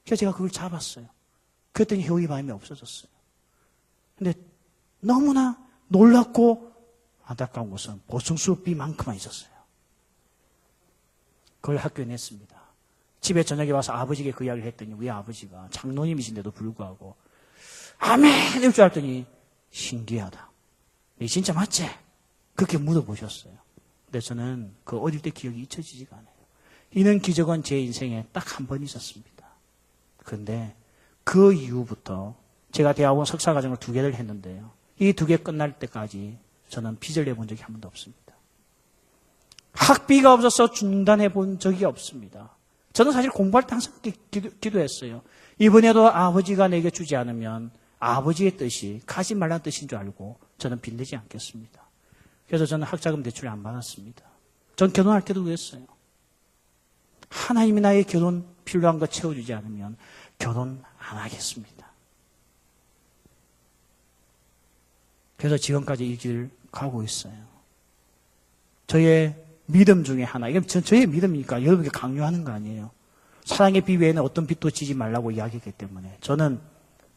그래서 제가 그걸 잡았어요. 그랬더니 회오리 바람이 없어졌어요. 근데 너무나 놀랍고 안타까운 것은 보충 수업비만큼만 있었어요. 그걸 학교에 냈습니다. 집에 저녁에 와서 아버지에게 그 이야기를 했더니 우리 아버지가 장로님이신데도 불구하고 아멘 이럴 줄 알았더니 신기하다. 이 진짜 맞지? 그렇게 물어보셨어요. 근데 저는 그 어릴 때 기억이 잊혀지지가 않아요. 이런 기적은 제 인생에 딱 한 번 있었습니다. 그런데 그 이후부터 제가 대학원 석사과정을 2개를 했는데요. 이 2개 끝날 때까지 저는 빚을 내본 적이 한 번도 없습니다. 학비가 없어서 중단해 본 적이 없습니다. 저는 사실 공부할 때 항상 기도했어요. 이번에도 아버지가 내게 주지 않으면 아버지의 뜻이 가지 말라는 뜻인 줄 알고 저는 빚내지 않겠습니다. 그래서 저는 학자금 대출을 안 받았습니다. 전 결혼할 때도 그랬어요. 하나님이 나의 결혼 필요한 거 채워주지 않으면 결혼 안 하겠습니다. 그래서 지금까지 이 길을 가고 있어요. 저의 믿음 중에 하나, 이건 저의 믿음이니까 여러분께 강요하는 거 아니에요. 사랑의 빚 외에는 어떤 빚도 지지 말라고 이야기했기 때문에 저는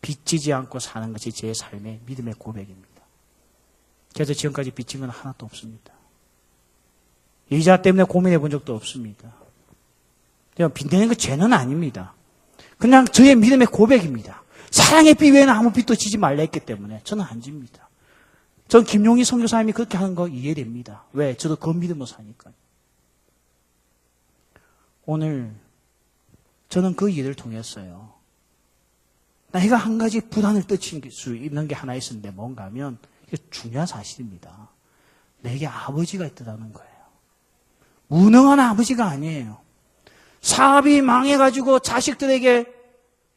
빚지지 않고 사는 것이 제 삶의 믿음의 고백입니다. 그래서 지금까지 빚진 건 하나도 없습니다. 이자 때문에 고민해 본 적도 없습니다. 빚내는 거 죄는 아닙니다. 그냥 저의 믿음의 고백입니다. 사랑의 빚 외에는 아무 빚도 지지 말라 했기 때문에 저는 안 집니다. 전 김용희 선교사님이 그렇게 하는 거 이해됩니다. 왜? 저도 그 믿음으로 사니까요. 오늘 저는 그 일을 통했어요. 내가 한 가지 부단을 떨칠 수 있는 게 하나 있었는데 뭔가 하면 이게 중요한 사실입니다. 내게 아버지가 있다는 거예요. 무능한 아버지가 아니에요. 사업이 망해가지고 자식들에게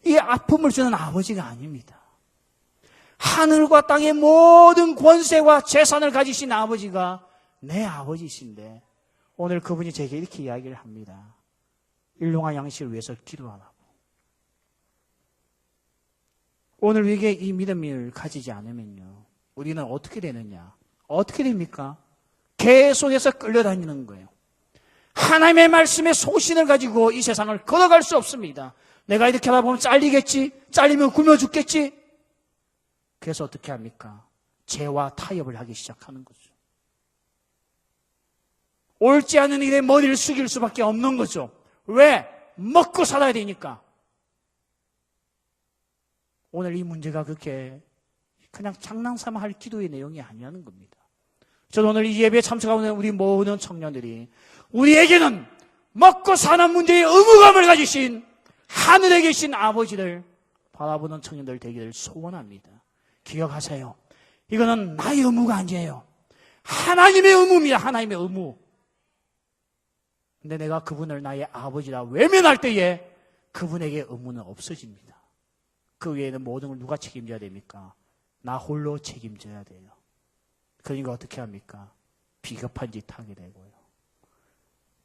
이 아픔을 주는 아버지가 아닙니다. 하늘과 땅의 모든 권세와 재산을 가지신 아버지가 내 아버지이신데 오늘 그분이 제게 이렇게 이야기를 합니다. 일용할 양식을 위해서 기도하라고. 오늘 우리에게 이 믿음을 가지지 않으면요. 우리는 어떻게 되느냐? 어떻게 됩니까? 계속해서 끌려다니는 거예요. 하나님의 말씀에 소신을 가지고 이 세상을 걸어갈 수 없습니다. 내가 이렇게 하다 보면 잘리겠지? 잘리면 굶어 죽겠지? 그래서 어떻게 합니까? 죄와 타협을 하기 시작하는 거죠. 옳지 않은 일에 머리를 숙일 수밖에 없는 거죠. 왜? 먹고 살아야 되니까. 오늘 이 문제가 그렇게 그냥 장난삼아 할 기도의 내용이 아니라는 겁니다. 저는 오늘 이 예배에 참석하는 우리 모든 청년들이 우리에게는 먹고 사는 문제에 의무감을 가지신 하늘에 계신 아버지를 바라보는 청년들 되기를 소원합니다. 기억하세요. 이거는 나의 의무가 아니에요. 하나님의 의무입니다. 하나님의 의무. 근데 내가 그분을 나의 아버지라 외면할 때에 그분에게 의무는 없어집니다. 그 외에는 모든 걸 누가 책임져야 됩니까? 나 홀로 책임져야 돼요. 그러니까 어떻게 합니까? 비겁한 짓 하게 되고요.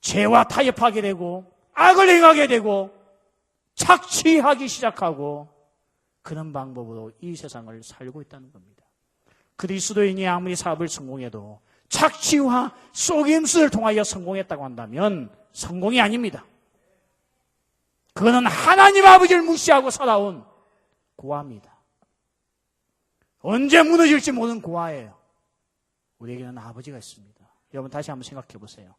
죄와 타협하게 되고 악을 행하게 되고 착취하기 시작하고 그런 방법으로 이 세상을 살고 있다는 겁니다. 그리스도인이 아무리 사업을 성공해도 착취와 속임수를 통하여 성공했다고 한다면 성공이 아닙니다. 그거는 하나님 아버지를 무시하고 살아온 고아입니다. 언제 무너질지 모르는 고아예요. 우리에게는 아버지가 있습니다. 여러분 다시 한번 생각해 보세요.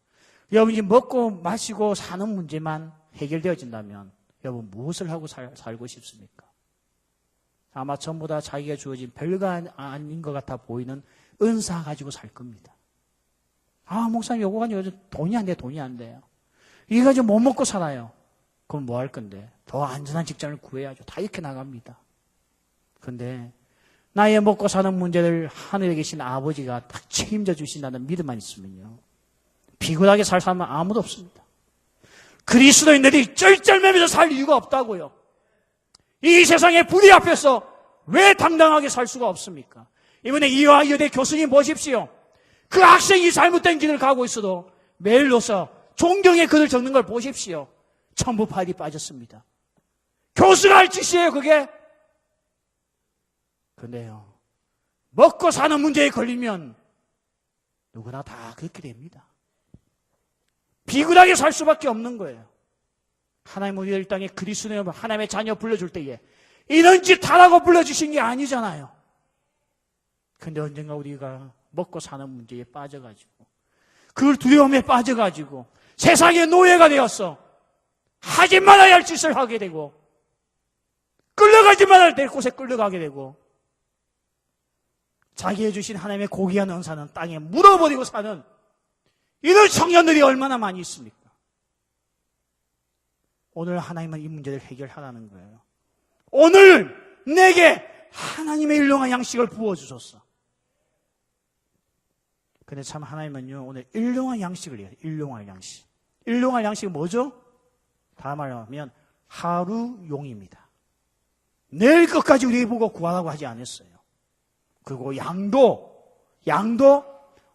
여러분이 먹고 마시고 사는 문제만 해결되어진다면 여러분 무엇을 하고 살고 싶습니까? 아마 전부 다 자기가 주어진 별거 아닌 것 같아 보이는 은사 가지고 살 겁니다. 아, 목사님 요거 가지고 돈이 안 돼, 돈이 안 돼요. 이거 가지고 못 먹고 살아요. 그럼 뭐 할 건데? 더 안전한 직장을 구해야죠. 다 이렇게 나갑니다. 그런데 나의 먹고 사는 문제를 하늘에 계신 아버지가 딱 책임져 주신다는 믿음만 있으면요. 비굴하게 살 사람은 아무도 없습니다. 그리스도인들이 쩔쩔매면서 살 이유가 없다고요. 이 세상의 부디 앞에서 왜 당당하게 살 수가 없습니까? 이번에 이화 여대 교수님 보십시오. 그 학생이 잘못된 길을 가고 있어도 메일로서 존경의 글을 적는 걸 보십시오. 전부 파일이 빠졌습니다. 교수가 할 짓이에요, 그게. 근데요, 먹고 사는 문제에 걸리면 누구나 다 그렇게 됩니다. 비굴하게 살 수밖에 없는 거예요. 하나님 우리를 땅에 그리스도의 하나님의 자녀 불러줄 때에 이런 짓 하라고 불러주신 게 아니잖아요. 근데 언젠가 우리가 먹고 사는 문제에 빠져가지고 그 두려움에 빠져가지고 세상의 노예가 되었어. 하지 말아야 할 짓을 하게 되고 끌려가지 말아야 될 곳에 끌려가게 되고 자기의 주신 하나님의 고귀한 은사는 땅에 묻어버리고 사는 이런 청년들이 얼마나 많이 있습니까? 오늘 하나님은 이 문제를 해결하라는 거예요. 오늘 내게 하나님의 일용할 양식을 부어주셨어. 근데 참 하나님은요, 오늘 일용할 양식을 해요. 일용할 양식. 일용할 양식은 뭐죠? 다음 말로 하면 하루용입니다. 내일 것까지 우리에게 보고 구하라고 하지 않았어요. 그리고 양도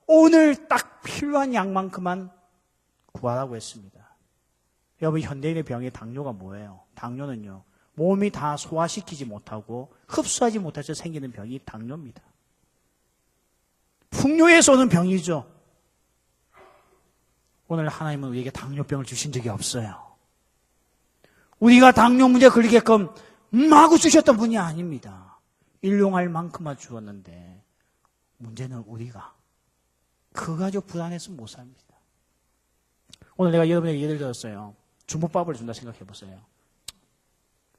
오늘 딱 필요한 양만큼만 구하라고 했습니다. 여러분, 현대인의 병의 당뇨가 뭐예요? 당뇨는요, 몸이 다 소화시키지 못하고 흡수하지 못해서 생기는 병이 당뇨입니다. 풍요에서 오는 병이죠. 오늘 하나님은 우리에게 당뇨병을 주신 적이 없어요. 우리가 당뇨 문제에 걸리게끔 마구 주셨던 분이 아닙니다. 일용할 만큼만 주었는데 문제는 우리가 그거 가지고 불안해서 못 삽니다. 오늘 내가 여러분에게 예를 들었어요. 중국밥을 준다 생각해 보세요.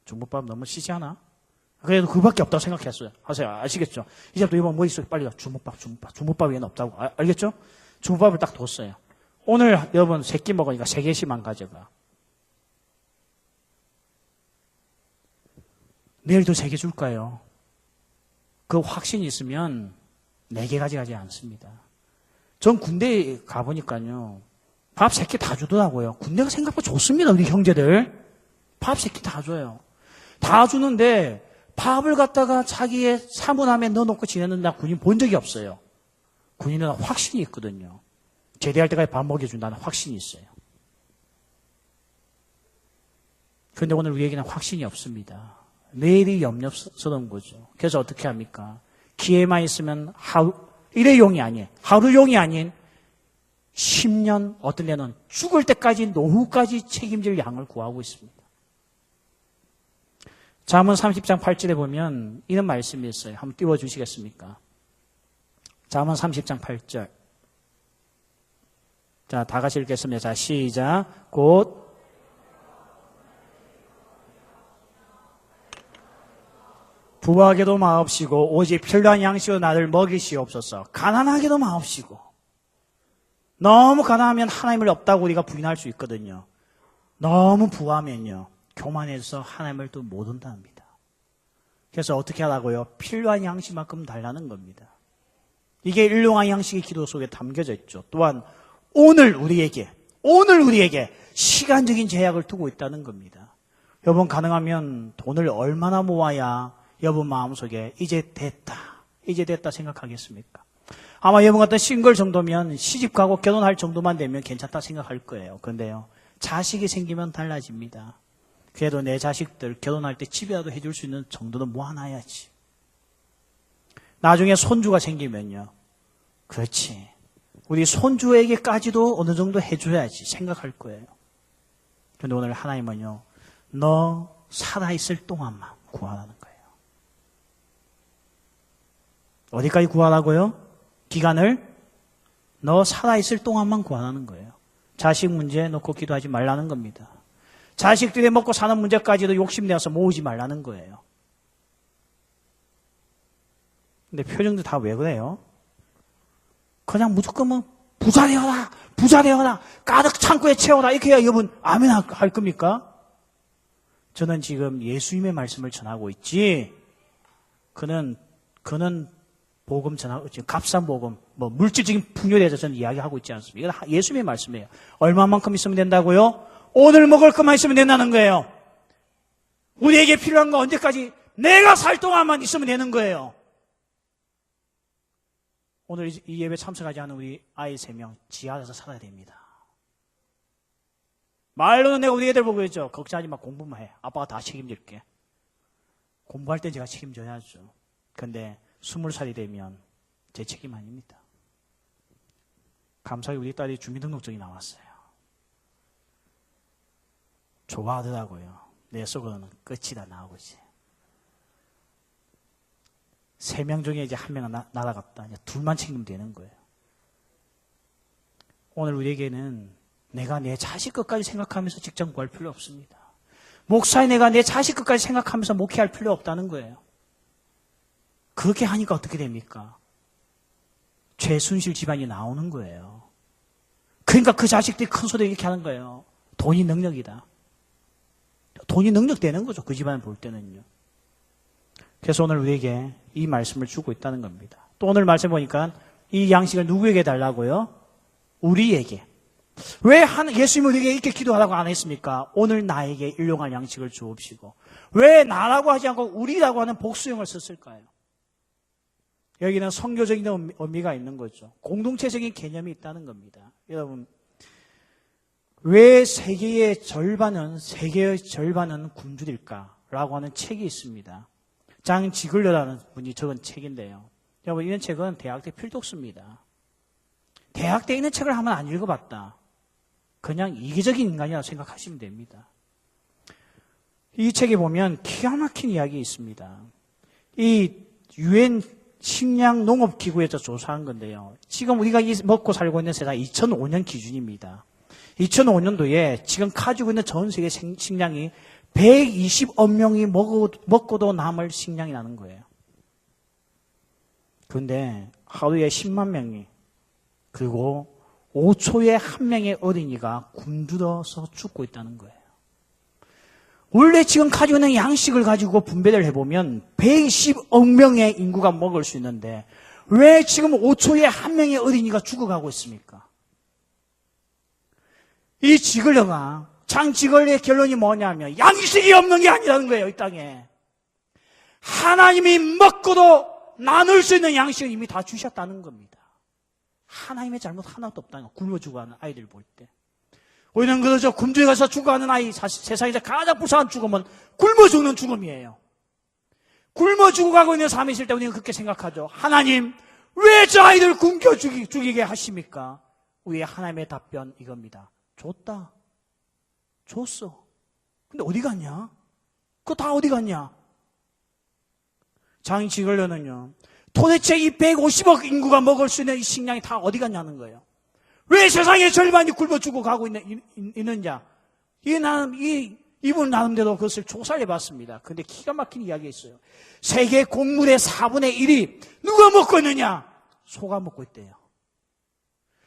중국밥 너무 시시하나? 그래도 그밖에 없다고 생각했어요. 하세요. 아시겠죠? 이제부터 이번 머릿속에 빨리 가. 중국밥 외에는 없다고. 알겠죠? 중국밥을 딱 뒀어요. 오늘 여러분 3끼 먹으니까 3개씩만 가져가. 내일도 3개 줄까요? 그 확신이 있으면 4개 가져가지 않습니다. 전 군대에 가보니까요. 밥 3끼 다 주더라고요. 군대가 생각보다 좋습니다. 우리 형제들. 밥 3끼 다 줘요. 다 주는데 밥을 갖다가 자기의 사문함에 넣어놓고 지내는 나 군인 본 적이 없어요. 군인은 확신이 있거든요. 제대할 때까지 밥 먹여준다는 확신이 있어요. 그런데 오늘 우리에게는 확신이 없습니다. 내일이 염려스러운 거죠. 그래서 어떻게 합니까? 기회만 있으면 일회용이 아닌, 하루용이 아닌 10년, 어떤 데는 죽을 때까지 노후까지 책임질 양을 구하고 있습니다. 잠언 30장 8절에 보면 이런 말씀이 있어요. 한번 띄워주시겠습니까? 잠언 30장 8절. 자, 다 같이 읽겠습니다. 자, 시작. 곧 부하게도 마옵시고 오직 필요한 양식으로 나를 먹이시옵소서. 가난하게도 마옵시고. 너무 가난하면 하나님을 없다고 우리가 부인할 수 있거든요. 너무 부하면요. 교만해서 하나님을 또 못 온답니다. 그래서 어떻게 하라고요? 필요한 양식만큼 달라는 겁니다. 이게 일용할 양식의 기도 속에 담겨져 있죠. 또한 오늘 우리에게 시간적인 제약을 두고 있다는 겁니다. 여러분 가능하면 돈을 얼마나 모아야 여러분 마음속에 이제 됐다 생각하겠습니까? 아마 여러분 같은 싱글 정도면 시집가고 결혼할 정도만 되면 괜찮다 생각할 거예요. 그런데요. 자식이 생기면 달라집니다. 그래도 내 자식들 결혼할 때 집이라도 해줄 수 있는 정도는 모아놔야지. 나중에 손주가 생기면요. 그렇지. 우리 손주에게까지도 어느 정도 해줘야지 생각할 거예요. 그런데 오늘 하나님은요. 너 살아있을 동안만 구하라는 거예요. 어디까지 구하라고요? 기간을? 너 살아있을 동안만 구하라는 거예요. 자식 문제 놓고 기도하지 말라는 겁니다. 자식들이 먹고 사는 문제까지도 욕심내서 모으지 말라는 거예요. 근데 표정도 다 왜 그래요? 그냥 무조건 부자 되어라, 가득 창고에 채워라, 이렇게 해야 여러분 아멘 할 겁니까? 저는 지금 예수님의 말씀을 전하고 있지, 그는 복음 전하고, 지금 값싼 복음, 물질적인 풍요에 대해서 저는 이야기하고 있지 않습니다. 이건 예수님의 말씀이에요. 얼마만큼 있으면 된다고요? 오늘 먹을 것만 있으면 된다는 거예요. 우리에게 필요한 거 언제까지? 내가 살 동안만 있으면 되는 거예요. 오늘 이 예배 참석하지 않은 우리 아이 3명 지하에서 살아야 됩니다. 말로는 내가 우리 애들 보고 있죠. 걱정하지 마, 공부만 해. 아빠가 다 책임질게. 공부할 땐 제가 책임져야죠. 그런데 20살이 되면 제 책임 아닙니다. 감사히 우리 딸이 주민등록증이 나왔어요. 좋아하더라고요. 내 속으로는 끝이다 나오지. 3명 중에 이제 1명은 날아갔다. 이제 2만 책임되면 되는 거예요. 오늘 우리에게는 내가 내 자식 것까지 생각하면서 직장 구할 필요 없습니다. 목사의 내가 내 자식 것까지 생각하면서 목회할 필요 없다는 거예요. 그렇게 하니까 어떻게 됩니까? 최순실 집안이 나오는 거예요. 그러니까 그 자식들이 큰 소리 이렇게 하는 거예요. 돈이 능력이다. 돈이 능력되는 거죠. 그 집안을 볼 때는요. 그래서 오늘 우리에게 이 말씀을 주고 있다는 겁니다. 또 오늘 말씀 보니까 이 양식을 누구에게 달라고요? 우리에게. 왜 예수님은 우리에게 이렇게 기도하라고 안 했습니까? 오늘 나에게 일용할 양식을 주옵시고. 왜 나라고 하지 않고 우리라고 하는 복수형을 썼을까요? 여기는 성교적인 의미가 있는 거죠. 공동체적인 개념이 있다는 겁니다. 여러분, 왜 세계의 절반은 굶주릴까라고 하는 책이 있습니다. 장 지글러라는 분이 적은 책인데요. 여러분, 이런 책은 대학 때 필독서입니다. 대학 때 있는 책을 한번 안 읽어봤다. 그냥 이기적인 인간이라고 생각하시면 됩니다. 이 책에 보면 기가 막힌 이야기 있습니다. 이 유엔 식량 농업기구에서 조사한 건데요. 지금 우리가 먹고 살고 있는 세상 2005년 기준입니다. 2005년도에 지금 가지고 있는 전 세계 식량이 120억 명이 먹고도 남을 식량이 나는 거예요. 그런데 하루에 10만 명이, 그리고 5초에 한 명의 어린이가 굶주려서 죽고 있다는 거예요. 원래 지금 가지고 있는 양식을 가지고 분배를 해보면 120억 명의 인구가 먹을 수 있는데 왜 지금 5초에 한 명의 어린이가 죽어가고 있습니까? 이 지글러가, 장지글러의 결론이 뭐냐면 양식이 없는 게 아니라는 거예요, 이 땅에. 하나님이 먹고도 나눌 수 있는 양식을 이미 다 주셨다는 겁니다. 하나님의 잘못 하나도 없다는 거. 굶어 죽어가는 아이들 볼 때. 우리는 그러죠. 굶주려 가서 죽어가는 아이, 세상에서 가장 불쌍한 죽음은 굶어 죽는 죽음이에요. 굶어 죽어가고 있는 삶이 있을 때 우리는 그렇게 생각하죠. 하나님, 왜 저 아이들 굶겨 죽이게 하십니까? 우리의 하나님의 답변 이겁니다. 줬다. 줬어. 근데 어디 갔냐? 그거 다 어디 갔냐? 장지글러는요, 도대체 이 150억 인구가 먹을 수 있는 이 식량이 다 어디 갔냐는 거예요. 왜 세상의 절반이 굶어 죽어가고 있느냐? 이분 나름대로 그것을 조사를 해봤습니다. 그런데 기가 막힌 이야기가 있어요. 세계 곡물의 4분의 1이 누가 먹고 있느냐? 소가 먹고 있대요.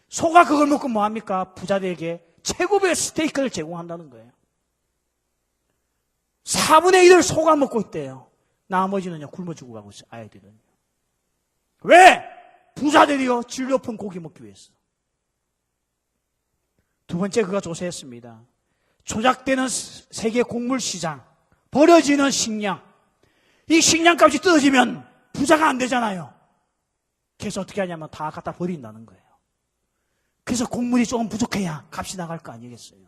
소가 그걸 먹고 뭐합니까? 부자들에게 최고의 스테이크를 제공한다는 거예요. 4분의 1을 소가 먹고 있대요. 나머지는요, 굶어 죽어가고 있어요, 아이들은. 왜? 부자들이요, 질 높은 고기 먹기 위해서. 두 번째, 그가 조사했습니다. 조작되는 세계 곡물 시장, 버려지는 식량. 이 식량값이 떨어지면 부자가 안 되잖아요. 그래서 어떻게 하냐면 다 갖다 버린다는 거예요. 그래서 곡물이 조금 부족해야 값이 나갈 거 아니겠어요.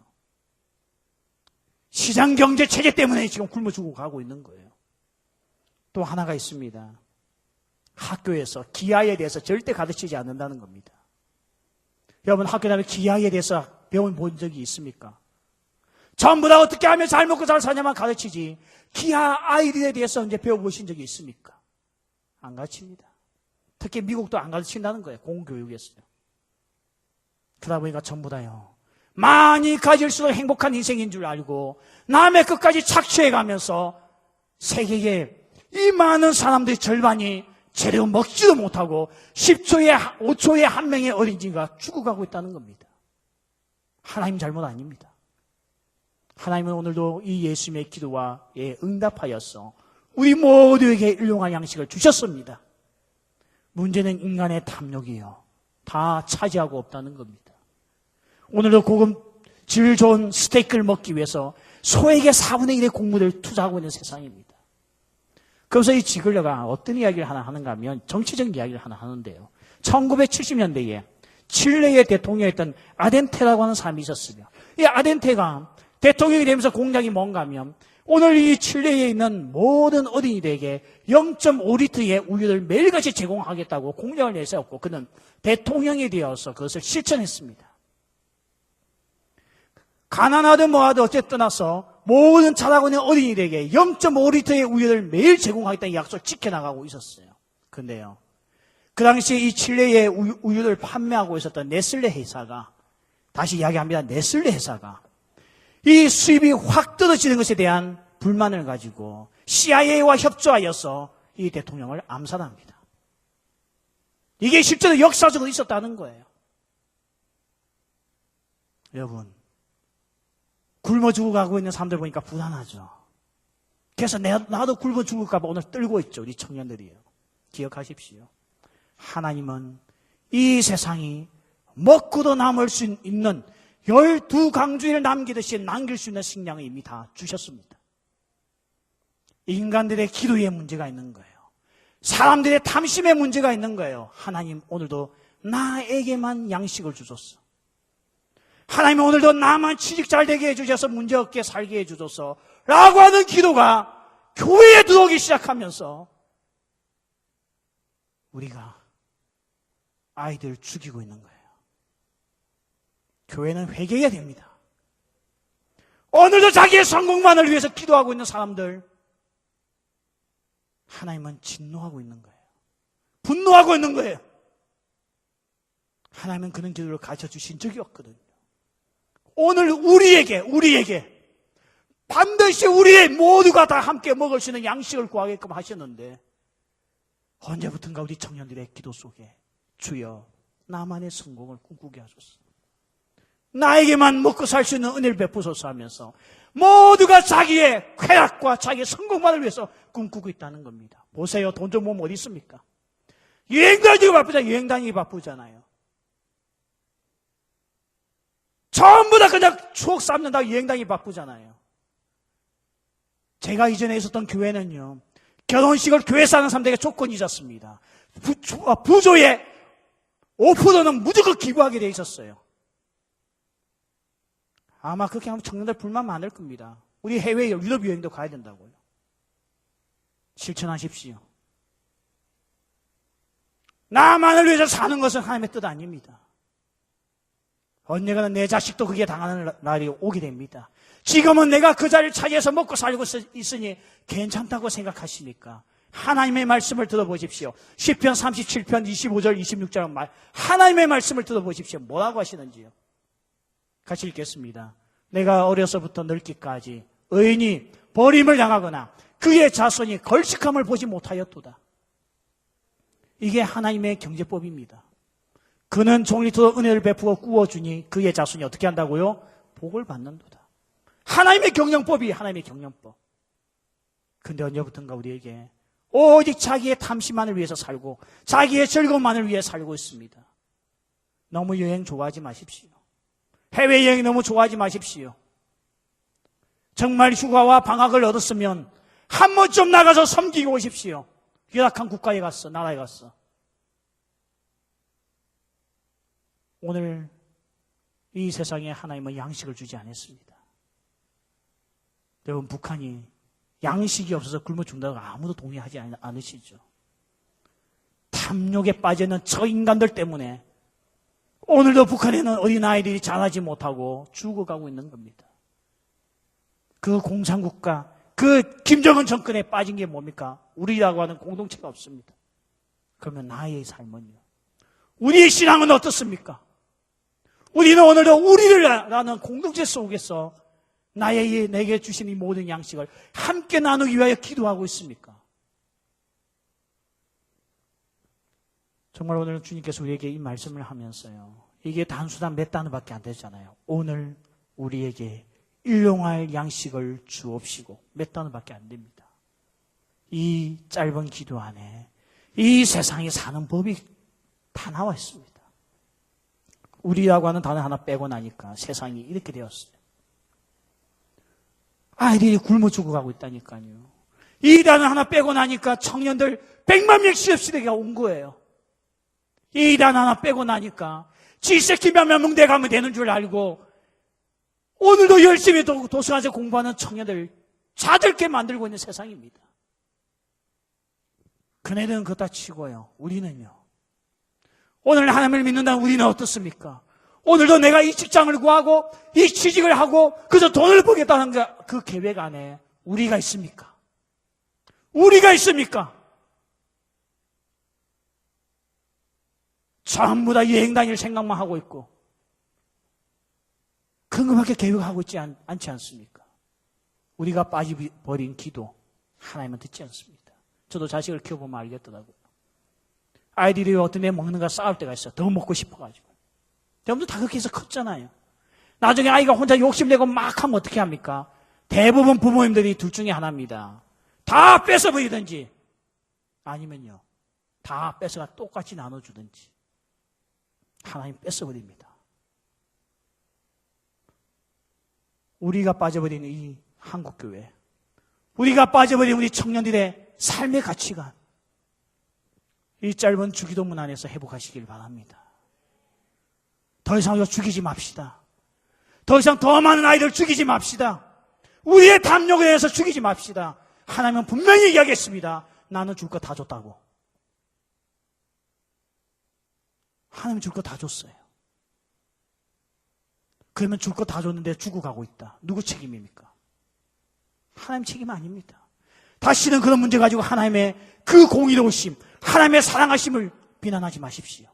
시장 경제 체제 때문에 지금 굶어 죽어가고 있는 거예요. 또 하나가 있습니다. 학교에서 기아에 대해서 절대 가르치지 않는다는 겁니다. 여러분, 학교 다니면 기아에 대해서 배워본 적이 있습니까? 전부 다 어떻게 하면 잘 먹고 잘 사냐만 가르치지 기아 아이들에 대해서 이제 배워보신 적이 있습니까? 안 가르칩니다. 특히 미국도 안 가르친다는 거예요. 공교육에서요. 그러다 보니까 전부 다요, 많이 가질수록 행복한 인생인 줄 알고 남의 것까지 착취해가면서 세계에 이 많은 사람들의 절반이 제대로 먹지도 못하고 10초에 5초에 한 명의 어린이가 죽어가고 있다는 겁니다. 하나님 잘못 아닙니다. 하나님은 오늘도 이 예수님의 기도에 응답하여서 우리 모두에게 일용할 양식을 주셨습니다. 문제는 인간의 탐욕이요, 다 차지하고 없다는 겁니다. 오늘도 고급 질 좋은 스테이크를 먹기 위해서 소에게 4분의 1의 곡물을 투자하고 있는 세상입니다. 그래서 이 지글러가 어떤 이야기를 하나 하는가 하면 정치적인 이야기를 하나 하는데요. 1970년대에 칠레의 대통령이었던 아덴테라고 하는 사람이 있었으며, 이 아덴테가 대통령이 되면서 공약이 뭔가 하면 오늘 이 칠레에 있는 모든 어린이들에게 0.5리터의 우유를 매일같이 제공하겠다고 공약을 내세웠고 그는 대통령이 되어서 그것을 실천했습니다. 가난하든 뭐하든 어쨌든 떠나서 모든 자라고 있는 어린이들에게 0.5리터의 우유를 매일 제공하겠다는 약속을 지켜나가고 있었어요. 그런데요, 그 당시에 이 칠레의 우유를 판매하고 있었던 네슬레 회사가, 다시 이야기합니다. 네슬레 회사가 이 수입이 확 떨어지는 것에 대한 불만을 가지고 CIA와 협조하여서 이 대통령을 암살합니다. 이게 실제로 역사적으로 있었다는 거예요. 여러분, 굶어 죽어가고 있는 사람들 보니까 불안하죠. 그래서 나도 굶어 죽을까 봐 오늘 떨고 있죠. 우리 청년들이요. 기억하십시오. 하나님은 이 세상이 먹고도 남을 수 있는 12강주일을 남기듯이 남길 수 있는 식량을 이미 다 주셨습니다. 인간들의 기도에 문제가 있는 거예요. 사람들의 탐심에 문제가 있는 거예요. 하나님, 오늘도 나에게만 양식을 주소서. 하나님, 오늘도 나만 취직 잘 되게 해주셔서 문제없게 살게 해주소서 라고 하는 기도가 교회에 들어오기 시작하면서 우리가 아이들을 죽이고 있는 거예요. 교회는 회개해야 됩니다. 오늘도 자기의 성공만을 위해서 기도하고 있는 사람들, 하나님은 진노하고 있는 거예요. 분노하고 있는 거예요. 하나님은 그런 기도를 가르쳐 주신 적이 없거든요. 오늘 우리에게 반드시 우리의 모두가 다 함께 먹을 수 있는 양식을 구하게끔 하셨는데 언제부턴가 우리 청년들의 기도 속에 주여 나만의 성공을 꿈꾸게 하소서. 나에게만 먹고 살 수 있는 은혜를 베푸소서 하면서 모두가 자기의 쾌락과 자기의 성공만을 위해서 꿈꾸고 있다는 겁니다. 보세요. 돈 좀 모으면 어디 있습니까? 여행 다니기 바쁘잖아요. 여행 다니기 바쁘잖아요. 전부 다 그냥 추억 쌓는다고 여행 다니기 바쁘잖아요. 제가 이전에 있었던 교회는요, 결혼식을 교회에서 하는 사람들에게 조건이 있었습니다. 부조의 5%는 무조건 기부하게 돼 있었어요. 아마 그렇게 하면 청년들 불만 많을 겁니다. 우리 해외 유럽 여행도 가야 된다고요. 실천하십시오. 나만을 위해서 사는 것은 하나님의 뜻 아닙니다. 언젠가는 내 자식도 그게 당하는 날이 오게 됩니다. 지금은 내가 그 자리를 차지해서 먹고 살고 있으니 괜찮다고 생각하십니까? 하나님의 말씀을 들어보십시오. 시편 37편 25절 26절 말 하나님의 말씀을 들어보십시오. 뭐라고 하시는지요? 같이 읽겠습니다. 내가 어려서부터 늙기까지 의인이 버림을 당하거나 그의 자손이 걸식함을 보지 못하였도다. 이게 하나님의 경제법입니다. 그는 종일토록 은혜를 베푸고 꾸어주니 그의 자손이 어떻게 한다고요? 복을 받는도다. 하나님의 경영법이 하나님의 경영법. 근데 언제부턴가 우리에게 오직 자기의 탐심만을 위해서 살고 자기의 즐거움만을 위해 살고 있습니다. 너무 여행 좋아하지 마십시오. 해외여행 너무 좋아하지 마십시오. 정말 휴가와 방학을 얻었으면 한 번쯤 나가서 섬기고 오십시오. 열악한 국가에 갔어, 나라에 갔어. 오늘 이 세상에 하나님은 양식을 주지 않았습니다. 여러분, 북한이 양식이 없어서 굶어 죽는다고 아무도 동의하지 않으시죠? 탐욕에 빠져있는 저 인간들 때문에 오늘도 북한에는 어린아이들이 자라지 못하고 죽어가고 있는 겁니다. 그 공산국가, 그 김정은 정권에 빠진 게 뭡니까? 우리라고 하는 공동체가 없습니다. 그러면 나의 삶은요? 우리의 신앙은 어떻습니까? 우리는 오늘도 우리라는 공동체 속에서 내게 주신 이 모든 양식을 함께 나누기 위하여 기도하고 있습니까? 정말 오늘 주님께서 우리에게 이 말씀을 하면서요, 이게 단수단 몇 단어밖에 안 되잖아요. 오늘 우리에게 일용할 양식을 주옵시고 몇 단어밖에 안 됩니다. 이 짧은 기도 안에 이 세상에 사는 법이 다 나와 있습니다. 우리라고 하는 단어 하나 빼고 나니까 세상이 이렇게 되었어요. 아이들이 굶어 죽어가고 있다니까요. 이 단어 하나 빼고 나니까 청년들 100만 명씩 시대가 온 거예요. 이 단어 하나 빼고 나니까 지새끼면 명문대 가면 되는 줄 알고 오늘도 열심히 도서관에서 공부하는 청년들 자들게 만들고 있는 세상입니다. 그네들은 그거 다 치고요. 우리는요. 오늘 하나님을 믿는다는 우리는 어떻습니까? 오늘도 내가 이 직장을 구하고 이 취직을 하고 그저 돈을 벌겠다는 그 계획 안에 우리가 있습니까? 우리가 있습니까? 전부 다 여행 다닐 생각만 하고 있고 그런 것밖에 계획하고 있지 않지 않습니까? 우리가 빠져버린 기도 하나님은 듣지 않습니다. 저도 자식을 키워보면 알겠더라고요. 아이들이 어떤 애 먹는 거 싸울 때가 있어요. 더 먹고 싶어가지고. 여러분들 다 그렇게 해서 컸잖아요. 나중에 아이가 혼자 욕심내고 막 하면 어떻게 합니까? 대부분 부모님들이 둘 중에 하나입니다. 다 뺏어버리든지 아니면요, 다 뺏어가 똑같이 나눠주든지. 하나님 뺏어버립니다. 우리가 빠져버린 이 한국교회, 우리가 빠져버린 우리 청년들의 삶의 가치관, 이 짧은 주기도문 안에서 회복하시길 바랍니다. 더 이상 이거 죽이지 맙시다. 더 이상 더 많은 아이들 죽이지 맙시다. 우리의 탐욕에 대해서 죽이지 맙시다. 하나님은 분명히 얘기하겠습니다. 나는 줄 거 다 줬다고. 하나님 줄 거 다 줬어요. 그러면 줄 거 다 줬는데 죽어가고 있다. 누구 책임입니까? 하나님 책임 아닙니다. 다시는 그런 문제 가지고 하나님의 그 공의로우심, 하나님의 사랑하심을 비난하지 마십시오.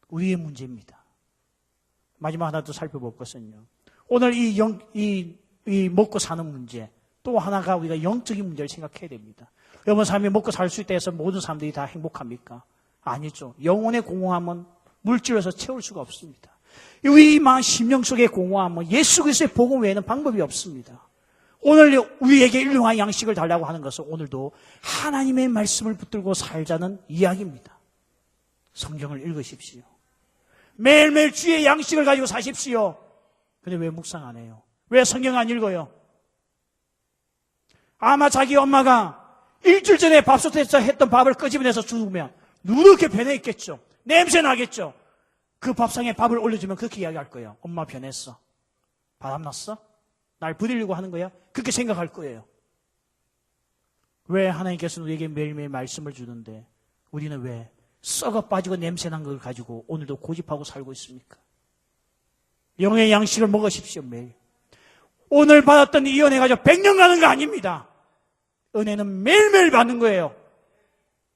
우리의 문제입니다. 마지막 하나 더 살펴볼 것은요. 오늘 이 먹고 사는 문제, 또 하나가 우리가 영적인 문제를 생각해야 됩니다. 여러분 삶이 먹고 살 수 있다 해서 모든 사람들이 다 행복합니까? 아니죠. 영혼의 공허함은 물질로서 채울 수가 없습니다. 이 심령 속의 공허함은 예수 그리스도의 복음 외에는 방법이 없습니다. 오늘 우리에게 일용할 양식을 달라고 하는 것은 오늘도 하나님의 말씀을 붙들고 살자는 이야기입니다. 성경을 읽으십시오. 매일매일 주의 양식을 가지고 사십시오. 근데 왜 묵상 안 해요? 왜 성경 안 읽어요? 아마 자기 엄마가 일주일 전에 밥솥에서 했던 밥을 끄집어내서 주면 누렇게 변해 있겠죠. 냄새 나겠죠. 그 밥상에 밥을 올려주면 그렇게 이야기할 거예요. 엄마 변했어. 바람났어? 날 부리려고 하는 거야? 그렇게 생각할 거예요. 왜 하나님께서는 우리에게 매일매일 말씀을 주는데 우리는 왜 썩어 빠지고 냄새난 걸 가지고 오늘도 고집하고 살고 있습니까? 영의 양식을 먹으십시오. 매일. 오늘 받았던 이 은혜 가지고 100년 가는 거 아닙니다. 은혜는 매일매일 받는 거예요.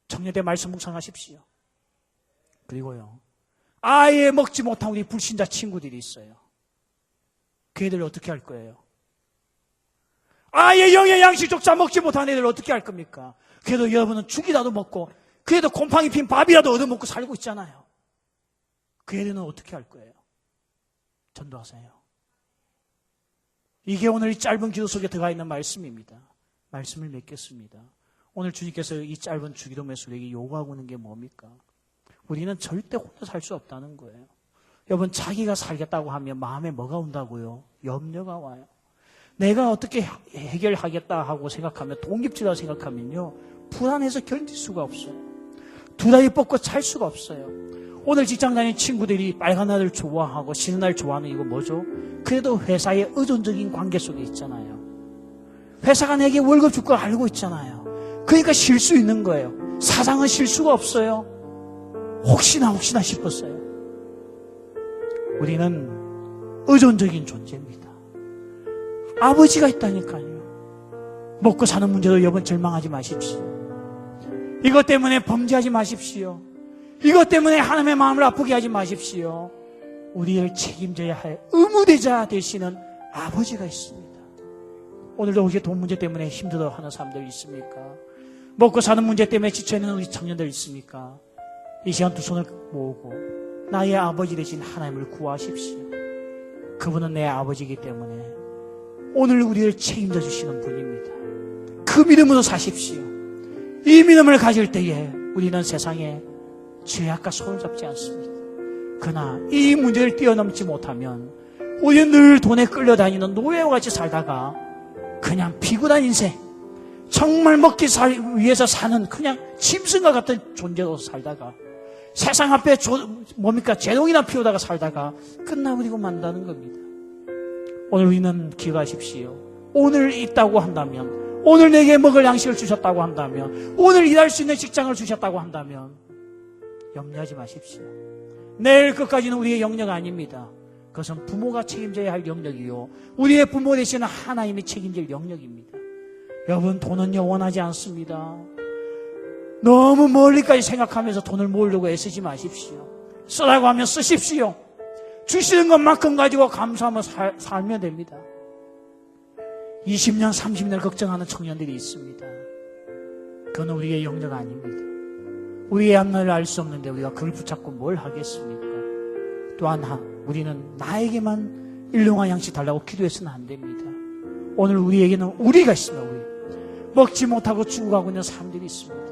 청년대 말씀 묵상하십시오. 그리고요, 아예 먹지 못한 우리 불신자 친구들이 있어요. 그 애들 어떻게 할 거예요? 아예 영의 양식조차 먹지 못한 애들 어떻게 할 겁니까? 그래도 여러분은 죽이라도 먹고 그래도 곰팡이 핀 밥이라도 얻어먹고 살고 있잖아요. 그 애들은 어떻게 할 거예요? 전도하세요. 이게 오늘 이 짧은 기도 속에 들어가 있는 말씀입니다. 말씀을 맺겠습니다. 오늘 주님께서 이 짧은 주기도문에서 우리에게 요구하고 있는 게 뭡니까? 우리는 절대 혼자 살 수 없다는 거예요. 여러분, 자기가 살겠다고 하면 마음에 뭐가 온다고요? 염려가 와요. 내가 어떻게 해결하겠다 하고 생각하면, 독립지라고 생각하면요, 불안해서 견딜 수가 없어요. 두 다리 뻗고 잘 수가 없어요. 오늘 직장 다니는 친구들이 빨간 날을 좋아하고 쉬는 날 좋아하는 이거 뭐죠? 그래도 회사의 의존적인 관계 속에 있잖아요. 회사가 내게 월급 줄 걸 알고 있잖아요. 그러니까 쉴 수 있는 거예요. 사장은 쉴 수가 없어요. 혹시나 싶었어요. 우리는 의존적인 존재입니다. 아버지가 있다니까요. 먹고 사는 문제도 여러분 절망하지 마십시오. 이것 때문에 범죄하지 마십시오. 이것 때문에 하나님의 마음을 아프게 하지 마십시오. 우리를 책임져야 할 의무대자 되시는 아버지가 있습니다. 오늘도 혹시 돈 문제 때문에 힘들어하는 사람들 있습니까? 먹고 사는 문제 때문에 지쳐있는 우리 청년들 있습니까? 이 시간 두 손을 모으고 나의 아버지 되신 하나님을 구하십시오. 그분은 내 아버지이기 때문에 오늘 우리를 책임져 주시는 분입니다. 그 믿음으로 사십시오. 이 믿음을 가질 때에 우리는 세상에 죄악과 손을 잡지 않습니다. 그러나 이 문제를 뛰어넘지 못하면 우리는 늘 돈에 끌려다니는 노예와 같이 살다가 그냥 피곤한 인생, 정말 먹기 위해서 사는 그냥 짐승과 같은 존재로 살다가 세상 앞에 재롱이나 피우다가 살다가 끝나버리고 만다는 겁니다. 오늘 우리는 기억하십시오. 오늘 있다고 한다면, 오늘 내게 먹을 양식을 주셨다고 한다면, 오늘 일할 수 있는 직장을 주셨다고 한다면 염려하지 마십시오. 내일 끝까지는 우리의 영역 아닙니다. 그것은 부모가 책임져야 할 영역이요, 우리의 부모 되시는 하나님이 책임질 영역입니다. 여러분, 돈은 영원하지 않습니다. 너무 멀리까지 생각하면서 돈을 모으려고 애쓰지 마십시오. 쓰라고 하면 쓰십시오. 주시는 것만큼 가지고 감사하며 살면 됩니다. 20년, 30년을 걱정하는 청년들이 있습니다. 그건 우리의 영역 아닙니다. 우리의 앞날을 알 수 없는데 우리가 그걸 붙잡고 뭘 하겠습니까? 또한 우리는 나에게만 일용할 양식 달라고 기도해서는 안 됩니다. 오늘 우리에게는 우리가 있습니다. 우리. 먹지 못하고 죽어가고 있는 사람들이 있습니다.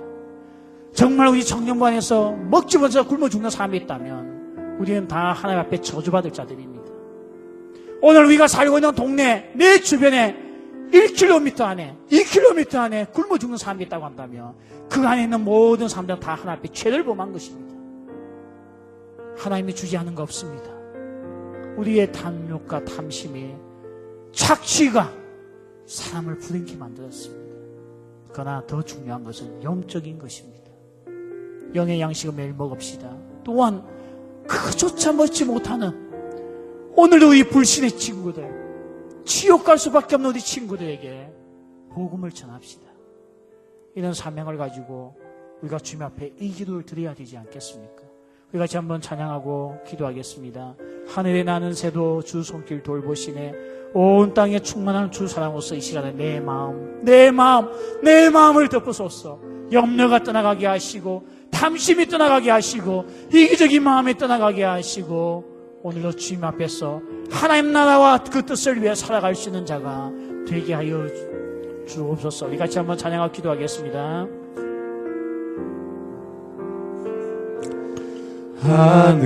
정말 우리 청년부 안에서 먹지 못해서 굶어 죽는 사람이 있다면 우리는 다 하나님 앞에 저주받을 자들입니다. 오늘 우리가 살고 있는 동네, 내 주변에 1km 안에, 2km 안에 굶어 죽는 사람이 있다고 한다면 그 안에 있는 모든 사람들은 다 하나님 앞에 죄를 범한 것입니다. 하나님이 주지 않은 거 없습니다. 우리의 탐욕과 탐심이, 착취가 사람을 불행케 만들었습니다. 그러나 더 중요한 것은 영적인 것입니다. 영의 양식을 매일 먹읍시다. 또한 그조차 먹지 못하는 오늘도 우리 불신의 친구들, 지옥 갈 수밖에 없는 우리 친구들에게 복음을 전합시다. 이런 사명을 가지고 우리가 주님 앞에 이 기도를 드려야 되지 않겠습니까? 우리 같이 한번 찬양하고 기도하겠습니다. 하늘에 나는 새도 주 손길 돌보시네. 온 땅에 충만한 주 사랑으로서 이 시간에 내 마음을 덮으소서. 염려가 떠나가게 하시고, 탐심이 떠나가게 하시고, 이기적인 마음이 떠나가게 하시고, 오늘도 주님 앞에서 하나님 나라와 그 뜻을 위해 살아갈 수 있는 자가 되게 하여 주옵소서. 우리 같이 한번 찬양하고 기도하겠습니다. 하늘에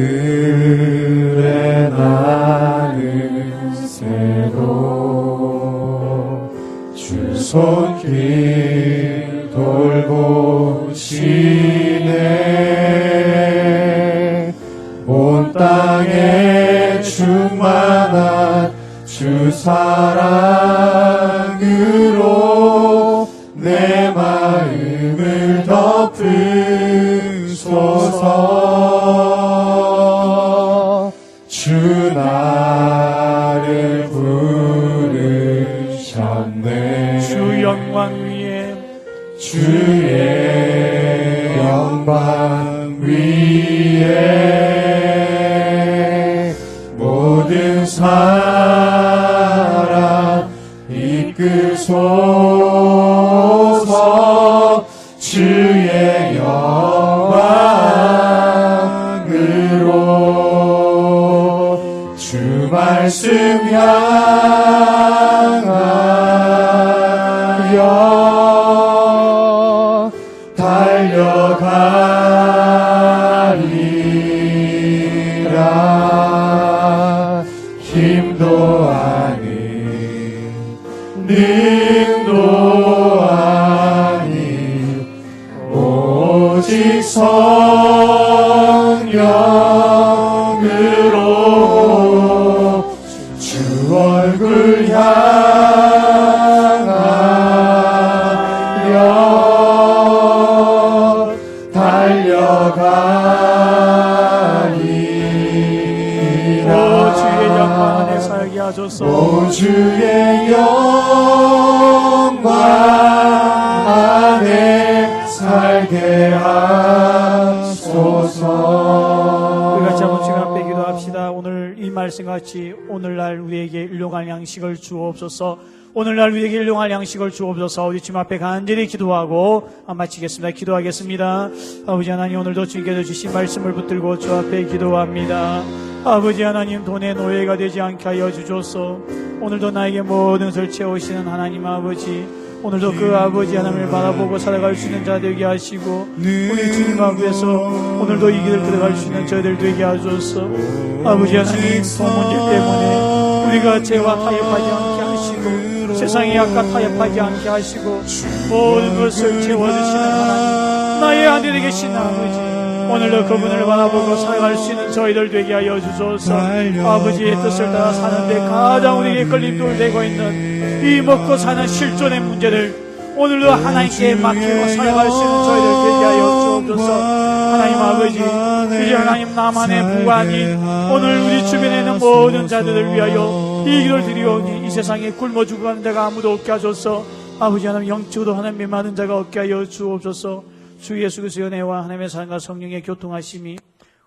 나는 새도 주 손길 돌보시네. 온 땅에 충만한 주 사랑으로 내 마음을 덮으소서. 주 나를 부르셨네. 주 영광 위에, 주의 영광 위에 모든 사람 이끄소서. 주의 영광으로 주 말씀 향하여 달려가리라. 힘도 아닌 능도 아닌 오직 성령으로 주 얼굴 향하여 달려가리라. 오 주의 영광 안에 살게 하소서. 오 주의 영광 안에 살게 하소서. 우리 같이 한번 주님 앞에 기도합시다. 오늘 이 말씀같이 오늘날 우리에게 일용할 양식을 주옵소서. 오늘날 우리에게 일용할 양식을 주옵소서. 우리 주님 앞에 간절히 기도하고 마치겠습니다. 기도하겠습니다. 아버지 하나님, 오늘도 주님께서 주신 말씀을 붙들고 주 앞에 기도합니다. 아버지 하나님, 돈의 노예가 되지 않게 하여 주소서. 오늘도 나에게 모든 것을 채우시는 하나님 아버지, 오늘도 그 아버지 하나님을 바라보고 살아갈 수 있는 자 되게 하시고, 우리 주님 앞에서 오늘도 이 길을 걸어갈 수 있는 저희들 되게 하소서. 아버지 하나님, 돈 문제 때문에 우리가 죄와 타협하지 않게 하시고, 세상의 악과 타협하지 않게 하시고, 모든 것을 채워주시는 하나님, 나의 아들이 계신 아버지, 오늘도 그분을 바라보고 살아갈 수 있는 저희들 되게 하여 주소서. 아버지의 뜻을 따라 사는데 가장 우리에게 걸림돌 되고 있는 이 먹고 사는 실존의 문제를 오늘도 하나님께 맡기고 살아갈 수 있는 저희들 되게 하여 주옵소서. 하나님 아버지, 이제 하나님 나만의 부가 아닌 오늘 우리 주변에 있는 모든 자들을 위하여 이 기도를 드리오니 이 세상에 굶어 죽어가는 자가 아무도 없게 하소서. 아버지 하나님, 영적으로 하나님 메마른 자가 없게 하여 주옵소서. 주 예수 그리스도의 은혜와 하나님의 사랑과 성령의 교통하심이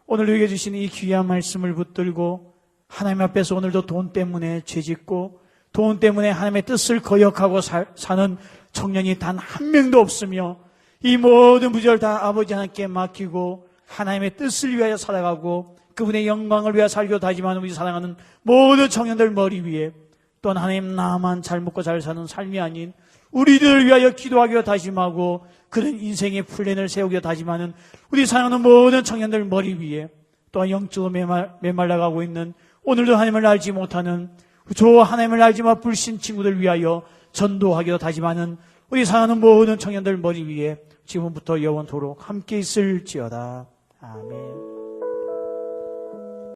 오늘 우리에게 주신 이 귀한 말씀을 붙들고 하나님 앞에서 오늘도 돈 때문에 죄짓고 돈 때문에 하나님의 뜻을 거역하고 사는 청년이 단 한 명도 없으며, 이 모든 부지를 다 아버지 하나님께 맡기고 하나님의 뜻을 위하여 살아가고 그분의 영광을 위하여 살기로 다짐하는 우리 사랑하는 모든 청년들 머리 위에 또한 하나님 나만 잘 먹고 잘 사는 삶이 아닌 우리들을 위하여 기도하기로 다짐하고 그런 인생의 플랜을 세우기로 다짐하는 우리 사랑하는 모든 청년들 머리 위에 또한 영적으로 메말라가고 있는 오늘도 하나님을 알지 못하는 저 하나님을 알지 못 불신 친구들 위하여 전도하기로 다짐하는 우리 사랑하는 모든 청년들 머리 위에 지금부터 영원토록 함께 있을지어다. 아멘.